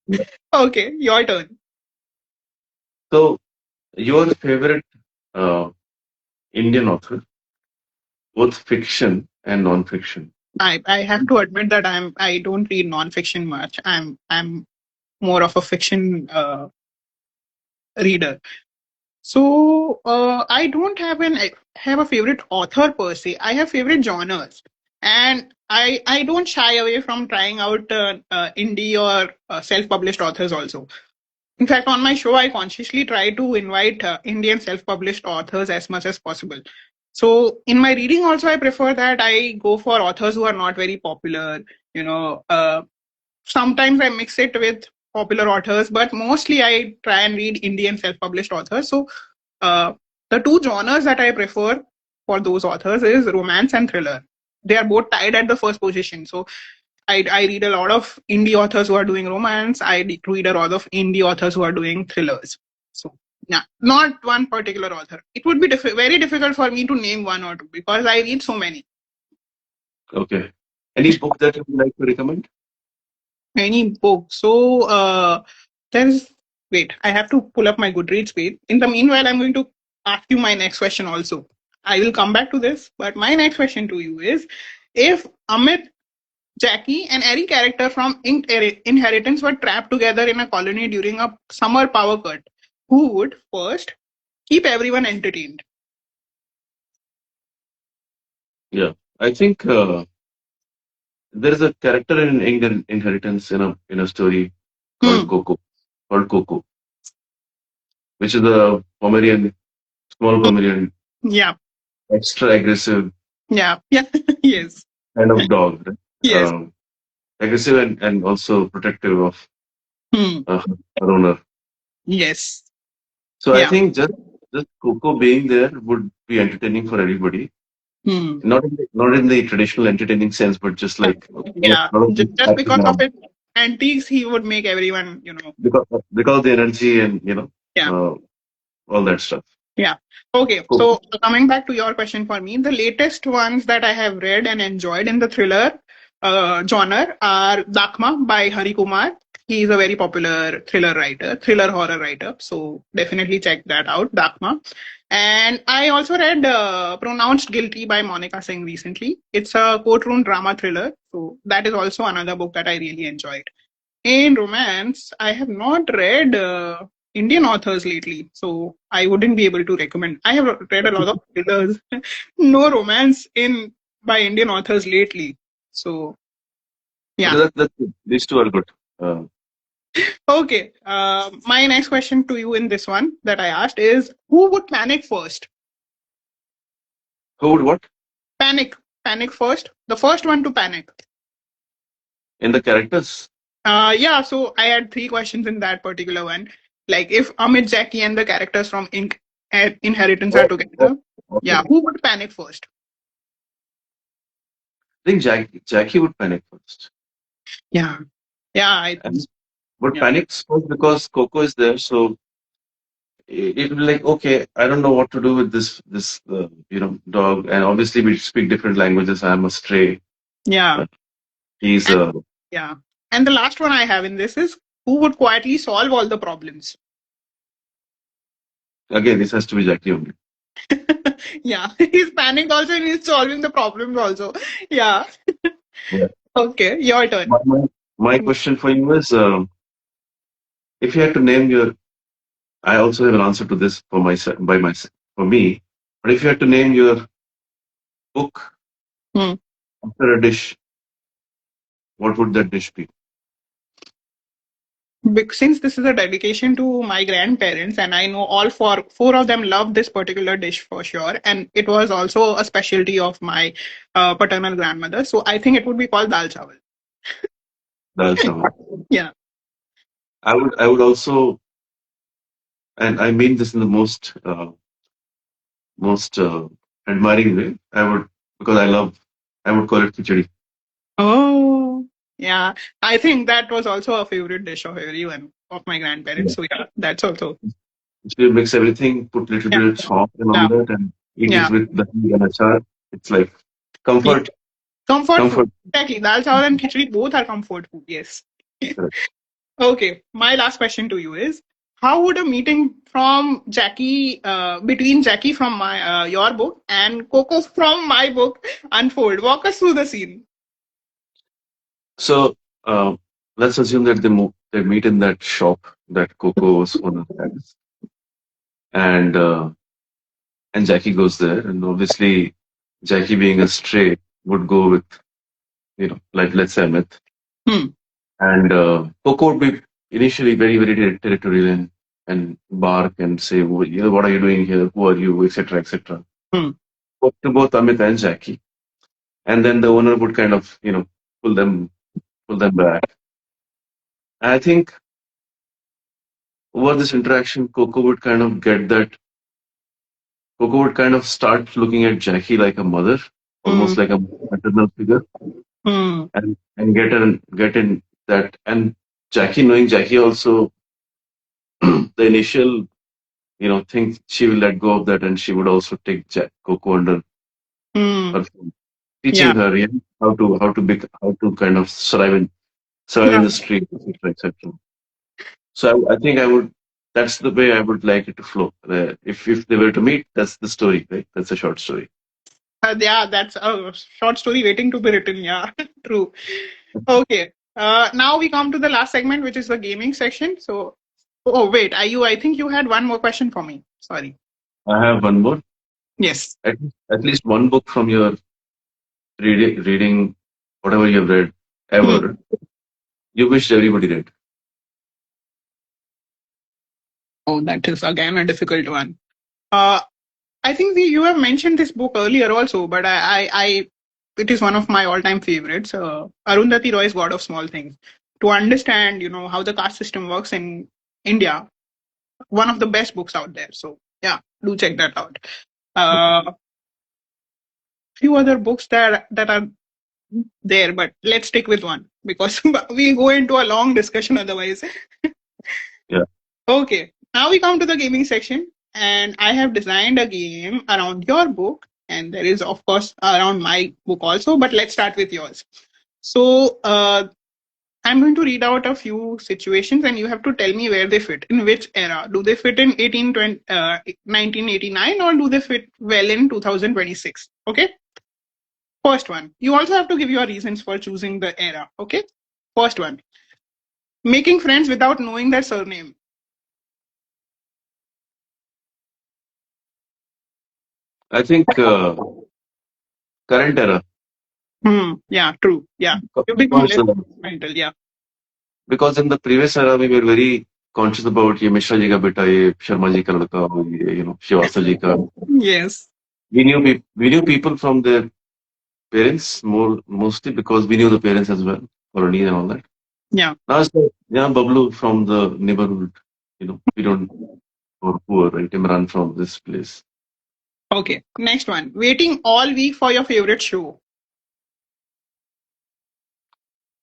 Yeah. Okay, your turn. So, your favorite uh, Indian author, both fiction and non-fiction. I have to admit that I don't read non-fiction much. I'm more of a fiction reader. So I don't have a favorite author per se. I have favorite genres, and I don't shy away from trying out indie or self-published authors also. In fact, on my show, I consciously try to invite Indian self-published authors as much as possible. So in my reading also, I prefer that I go for authors who are not very popular. Sometimes I mix it with popular authors, but mostly I try and read Indian self-published authors. So uh, the two genres that I prefer for those authors is romance and thriller. They are both tied at the first position. So I read a lot of indie authors who are doing romance. Read a lot of indie authors who are doing thrillers. So yeah, not one particular author. It would be very difficult for me to name one or two because I read so many. Okay. Any book that you would like to recommend? Any book. So there's wait, I have to pull up my Goodreads page. In the meanwhile, I'm going to ask you my next question also. I will come back to this, but my next question to you is if Amit, Jackie, and any character from Inheritance were trapped together in a colony during a summer power cut, who would first keep everyone entertained? Yeah. I think there is a character in Indian Inheritance in a story called Hmm. Coco, which is a Pomerian, small Pomerian, Yeah. extra aggressive Yeah. Yeah. Yes. kind of dog, right? Yes. Aggressive and also protective of Hmm. uh, her owner. Yes. So I Yeah. think just Coco being there would be entertaining for everybody. Hmm. Not in the traditional entertaining sense, but just like Yeah. lot of people Just acting because of around his antiques, he would make everyone. because of the energy and Yeah. uh, all that stuff. Yeah. Okay. Coco. So coming back to your question for me, the latest ones that I have read and enjoyed in the thriller genre are Dakma by Hari Kumar. He is a very popular thriller writer, thriller horror writer. So definitely check that out, Dakma. And I also read Pronounced Guilty by Monica Singh recently. It's a courtroom drama thriller. So that is also another book that I really enjoyed. In romance, I have not read Indian authors lately, so I wouldn't be able to recommend. I have read a lot of thrillers, no romance in by Indian authors lately. So Okay, yeah, these two are good. Uh, okay. My next question to you in this one that I asked is, who would panic first? who would what Panic, panic first. The first one to panic. in the characters? Yeah. So I had three questions in that particular one. Like if Amit, Jackie, and the characters from Inheritance are Oh, oh, together, okay. yeah, who would panic first? I think Jackie would panic first. Yeah, yeah, I And would yeah, panic first because Coco is there, so it will be like, okay, I don't know what to do with this dog, and obviously we speak different languages. I'm a stray. yeah, Uh, he's and yeah. And the last one I have in this is who would quietly solve all the problems? again, this has to be Jackie only. Yeah, he's panicked also and he's solving the problems also. Yeah. Yeah. Okay, your turn. My question for you is, if you had to name your I also have an answer to this for myself, for me. But if you had to name your book Hmm. after a dish, what would that dish be? Since this is a dedication to my grandparents, and I know all four of them love this particular dish for sure, and it was also a specialty of my paternal grandmother. So I think it would be called dal chawal. Dal chawal. Yeah. I would also, and I mean this in the most admiring way. I would, because I would call it khichdi. Oh, yeah. I think that was also a favorite dish of everyone of my Yeah. grandparents. So yeah, that's also So you mix everything, put little yeah, bit of salt and all yeah, that, and eat yeah. it with dahi and achar. It's like Yeah. comfort, Comfort food. comfort. Exactly. Dal chawal and khichdi both are comfort food. Yes. Okay. My last question to you is: how would a meeting from Jackie, between Jackie from my your book and Coco from my book unfold? Walk us through the scene. So uh, let's assume that they meet in that shop that Coco's owner has, and Jackie goes there, and obviously Jackie being a stray would go with, like, let's say Amit, Hmm. and Coco would be initially very very territorial and bark and say, well, what are you doing here? Who are you? Etc. etc. Hmm. To both Amit and Jackie, and then the owner would kind of pull them pull them back. And I think over this interaction, Coco would kind of start looking at Jackie like a mother, Hmm. almost like a maternal figure, Hmm. and get in that. And Jackie, knowing Jackie also, the initial think she will let go of that, and she would also take Coco under Hmm. her fold, teaching Yeah. her how to kind of survive in Yeah. the street, etc. etc. So I think I would. That's the way I would like it to flow. If they were to meet, that's the story, right? That's a short story. Yeah, that's a short story waiting to be written. Yeah, true. Okay. Now we come to the last segment, which is the gaming section. So, oh wait, I think you had one more question for me. Sorry. I have one more. Yes. At least one book from your reading, whatever you've read Hmm. ever, you wished everybody read. Oh, that is again a difficult one. Uh, I think you have mentioned this book earlier also, but it is one of my all-time favorites. Arundhati Roy's God of Small Things. To understand, how the caste system works in India, one of the best books out there. So yeah, do check that out. Uh, few other books that are there, but let's stick with one because we go into a long discussion otherwise. Yeah, Okay, now we come to the gaming section, and I have designed a game around your book, and there is, of course, around my book also, but let's start with yours. So, I'm going to read out a few situations, and you have to tell me where they fit, in which era. Do they fit in 1989, or do they fit well in 2026? Okay, first one. You also have to give your reasons for choosing the era. Okay, first one. Making friends without knowing their surname. I think current era, Hmm. Yeah, true. Yeah. You become because less mental. Yeah. because in the previous era we were very conscious about ये मिश्रा जी का बेटा, ये शर्मा जी का लड़का, ये श्रीवास्तव जी का. Yes. We knew people from their parents mostly because we knew the parents as well, Colony and all that. Yeah. Now it's like, Bablu from the neighborhood. We don't, or poor, right? Imran from this place. Okay. Next one. Waiting all week for your favorite show.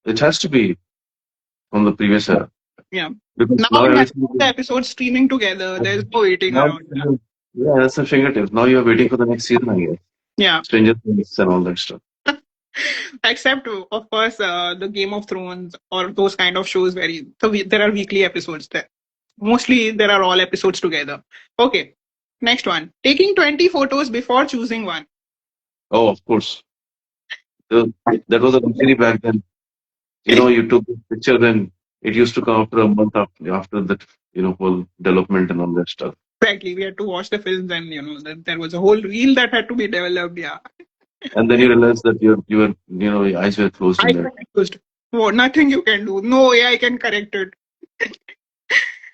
It has to be from the previous era Yeah. because Now now we have everything all the episodes streaming together. There's no waiting now, around. yeah, that's a fingertips. Now you're waiting for the next season, I guess. Yeah. Stranger Things and all that stuff. Except, of course, the Game of Thrones or those kind of shows where there are weekly episodes there. Mostly there are all episodes together. Okay. Next one. Taking 20 photos before choosing one. Oh, of course. The, that was a luxury back then. You took the picture, then it used to come after a month after that. whole development and all that stuff. Exactly. We had to watch the films, and there was a whole reel that had to be developed. Yeah. And then you realize that your eyes were closed I in that. confused. Oh, nothing you can do. No way I can correct it.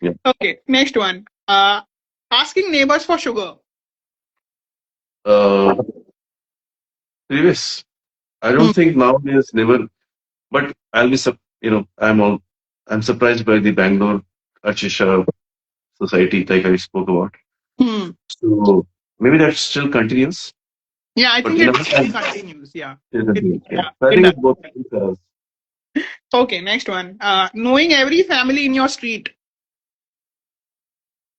Yeah. Okay, next one. Asking neighbors for sugar. Uh, Previous. I Hmm. don't think nowadays never, but I'll be, I'm surprised by the Bangalore Achisha society, like I spoke about. Hmm. So maybe that still continues, Yeah, I but think in it a way, still continues. Yeah. still It, continues. Yeah. yeah, So I it think does. it's both things for us. Okay, next one. Knowing every family in your street.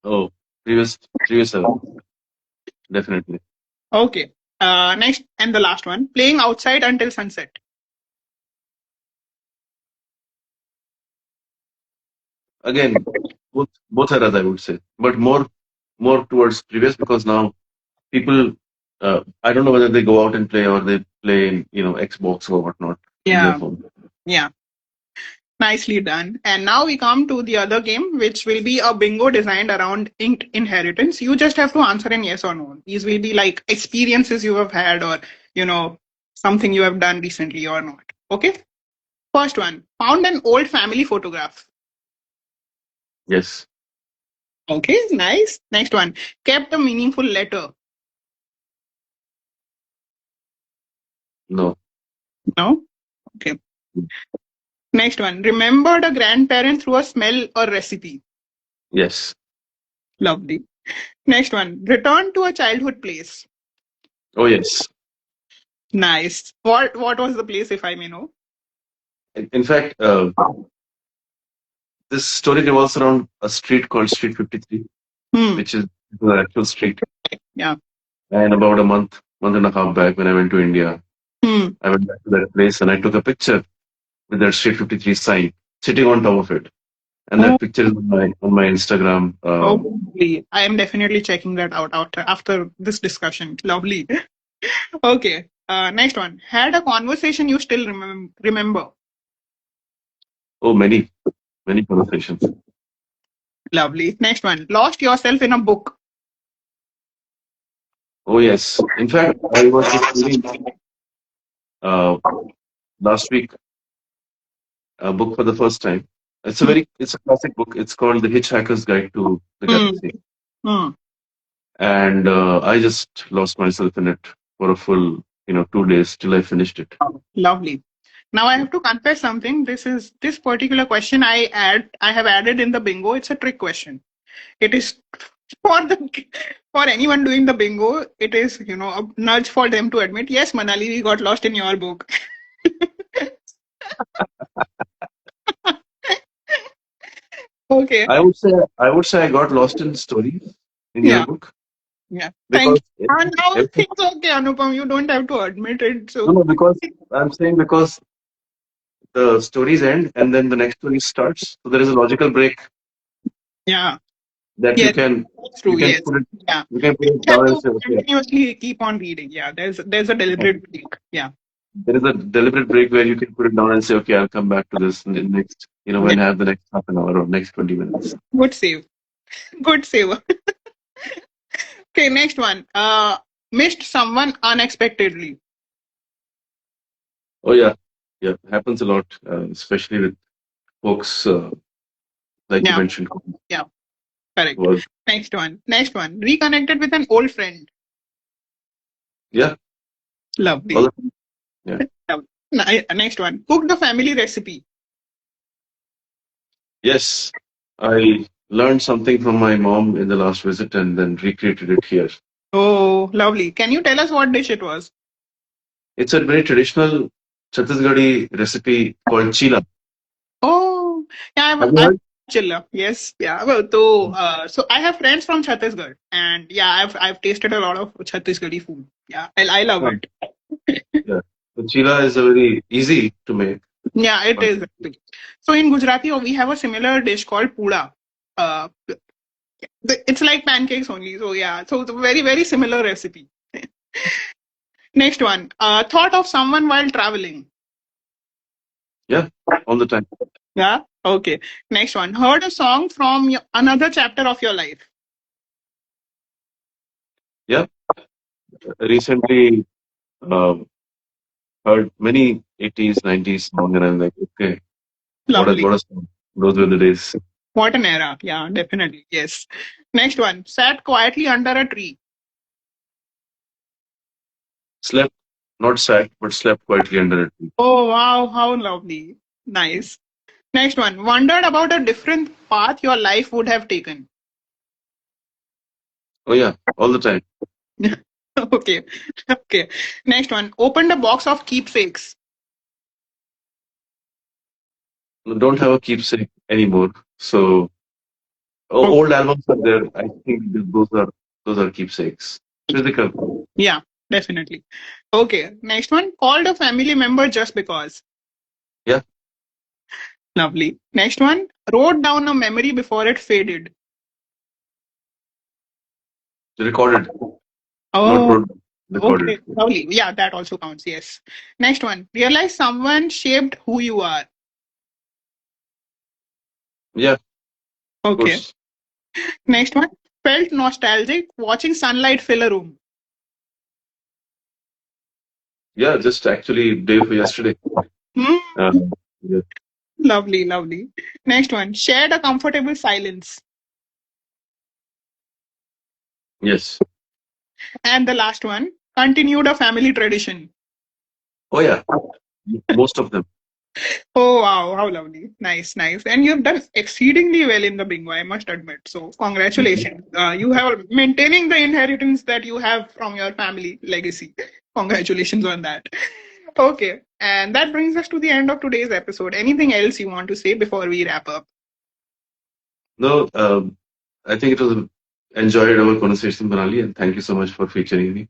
Oh, previous, definitely. Okay. Next and the last one. Playing outside until sunset. Again, both eras, I would say, but more towards previous because now people, I don't know whether they go out and play or they play in Xbox or whatnot in their Yeah. phone. Yeah. Nicely done. And now we come to the other game, which will be a bingo designed around inked inheritance. You just have to answer in yes or no. These will be like experiences you have had, or, you know, something you have done recently or not. Okay. First one, found an old family photograph. Yes, Okay, nice. Next one, kept a meaningful letter. no, No. Okay. Next one, remembered a grandparent through a smell or recipe. yes, Lovely. Next one, returned to a childhood place. oh yes. Nice. What was the place, if I may know? In fact, this story revolves around a street called Street 53, Hmm. which is the actual street. Yeah. And about a month and a half back, when I went to India, Hmm. I went back to that place and I took a picture with that Street 53 sign sitting on top of it. And Oh, that picture is on my Instagram. oh, lovely. I am definitely checking that out after this discussion. Lovely. Okay. Next one. Had a conversation you still remember. Oh, many conversations. Lovely. Next one. Lost yourself in a book. Oh, yes. In fact, I was just reading uh, last week a book for the first time. It's a classic book. It's called The Hitchhiker's Guide to the Hmm. Galaxy. Hmm. And I just lost myself in it for a full 2 days till I finished it. Lovely. Now I have to confess something. This particular question I have added in the bingo. It's a trick question. It is for the for anyone doing the bingo. It is a nudge for them to admit, yes, Manali, we got lost in your book. Okay. I would say I got lost in stories in your Yeah. book Yeah. Thank because you. And now everything, it's okay, Anupam. You don't have to admit it. no, So no, because I'm saying because the stories end and then the next story starts, so there is a logical break yeah. that you Yes. can It's you true. can Yes. put it Yeah. you can We put it don't have down and to say, okay, continuously keep on reading. Yeah. There's a deliberate break. Yeah. there is a deliberate break where you can put it down and say, okay, I'll come back to this in the next, Yeah. when I have the next half an hour or next 20 minutes. Good save. Good save. Okay. Next one. Missed someone unexpectedly. Oh yeah, yeah, happens a lot, especially with folks like you Yeah. mentioned. Yeah. Correct. Was Next one. Next one. Reconnected with an old friend. yeah, all Lovely. of, yeah, Next one. Cook the family recipe. yes. I learned something from my mom in the last visit and then recreated it here. Oh, lovely. Can you tell us what dish it was? It's a very traditional Chhattisgarhi recipe called chila. Oh, yeah, Have you I heard? chilla. Yes, yeah. Well, so I have friends from Chhattisgarh, and yeah, I've tasted a lot of Chhattisgarhi food. Yeah, I love Huh, it. yeah. The chila is a very easy to make. Yeah, it But is actually. So in Gujarati, we have a similar dish called puda. Uh, it's like pancakes only. So yeah, so it's a very very similar recipe. Next one. Thought of someone while traveling. yeah, all the time. Yeah. Okay. Next one. Heard a song from another chapter of your life. Yeah, recently um, heard many 80s, 90s songs, and I'm like, okay, Lovely. what a song. Those were the days. What an era. Yeah, definitely. Yes. Next one. Sat quietly under a tree. Slept, not sat, but slept quietly under a tree. Oh, wow. How lovely. Nice. Next one. Wondered about a different path your life would have taken. Oh yeah, all the time. Okay. Okay. Next one. Opened a box of keepsakes. Don't have a keepsake anymore. So Okay. old albums are there. I think those are keepsakes. Physical. Yeah, definitely. Okay. Next one. Called a family member just because. Yeah, Lovely. Next one. Wrote down a memory before it faded. recorded, not Oh, wrote, recorded. okay. Lovely. Yeah, that also counts. Yes. Next one. Realize someone shaped who you are. Yeah, of Okay. course. Next one. Felt nostalgic watching sunlight fill a room. Yeah, just actually day for yesterday. Hmm. Yeah. Lovely, lovely. Next one. Shared a comfortable silence. Yes. And the last one. Continued a family tradition. Oh yeah, most of them. Oh wow, how lovely. Nice, nice. And you've done exceedingly well in the bingo, I must admit. So congratulations. You have maintaining the inheritance that you have from your family legacy. Congratulations on that. Okay. And that brings us to the end of today's episode. Anything else you want to say before we wrap up? No, I think it was enjoyed our conversation, Banali, and thank you so much for featuring me.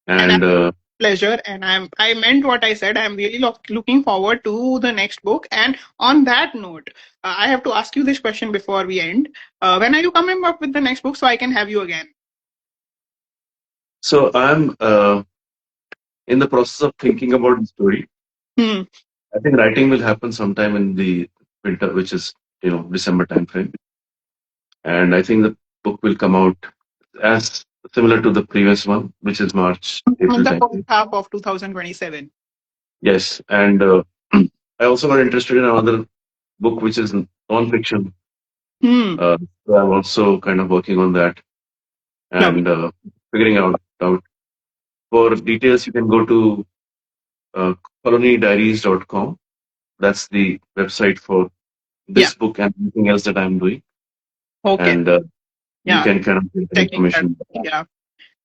And And pleasure, and I meant what I said. I'm really looking forward to the next book. And on that note, I have to ask you this question before we end. When are you coming up with the next book so I can have you again? so I'm in the process of thinking about the story. Hmm. I think writing will happen sometime in the winter, which is December timeframe, and I think the book will come out as similar to the previous one, which is March, In April the first timeframe. half of 2027. Yes, and I also got interested in another book, which is non-fiction. Hmm. So I'm also kind of working on that Lovely. and figuring out. For details, you can go to colonydiaries.com. That's the website for Yeah. this book and anything else that I'm doing. Okay. And you Yeah. can kind of get that Checking that. information. Yeah.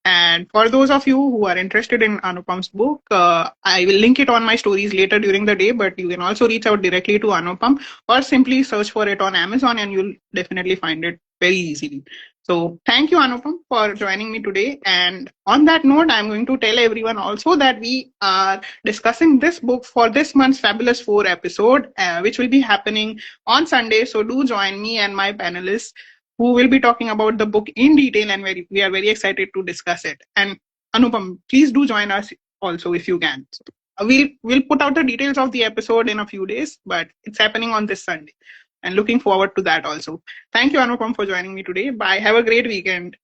And for those of you who are interested in Anupam's book, I will link it on my stories later during the day, but you can also reach out directly to Anupam or simply search for it on Amazon and you'll definitely find it very easily. So thank you, Anupam, for joining me today. And on that note, I'm going to tell everyone also that we are discussing this book for this month's Fabulous 4 episode, which will be happening on Sunday. So do join me and my panelists who will be talking about the book in detail, and we are very excited to discuss it. And Anupam, please do join us also if you can. So, we'll put out the details of the episode in a few days, but it's happening on this Sunday. And looking forward to that also. Thank you, Anupam, for joining me today. Bye. Have a great weekend.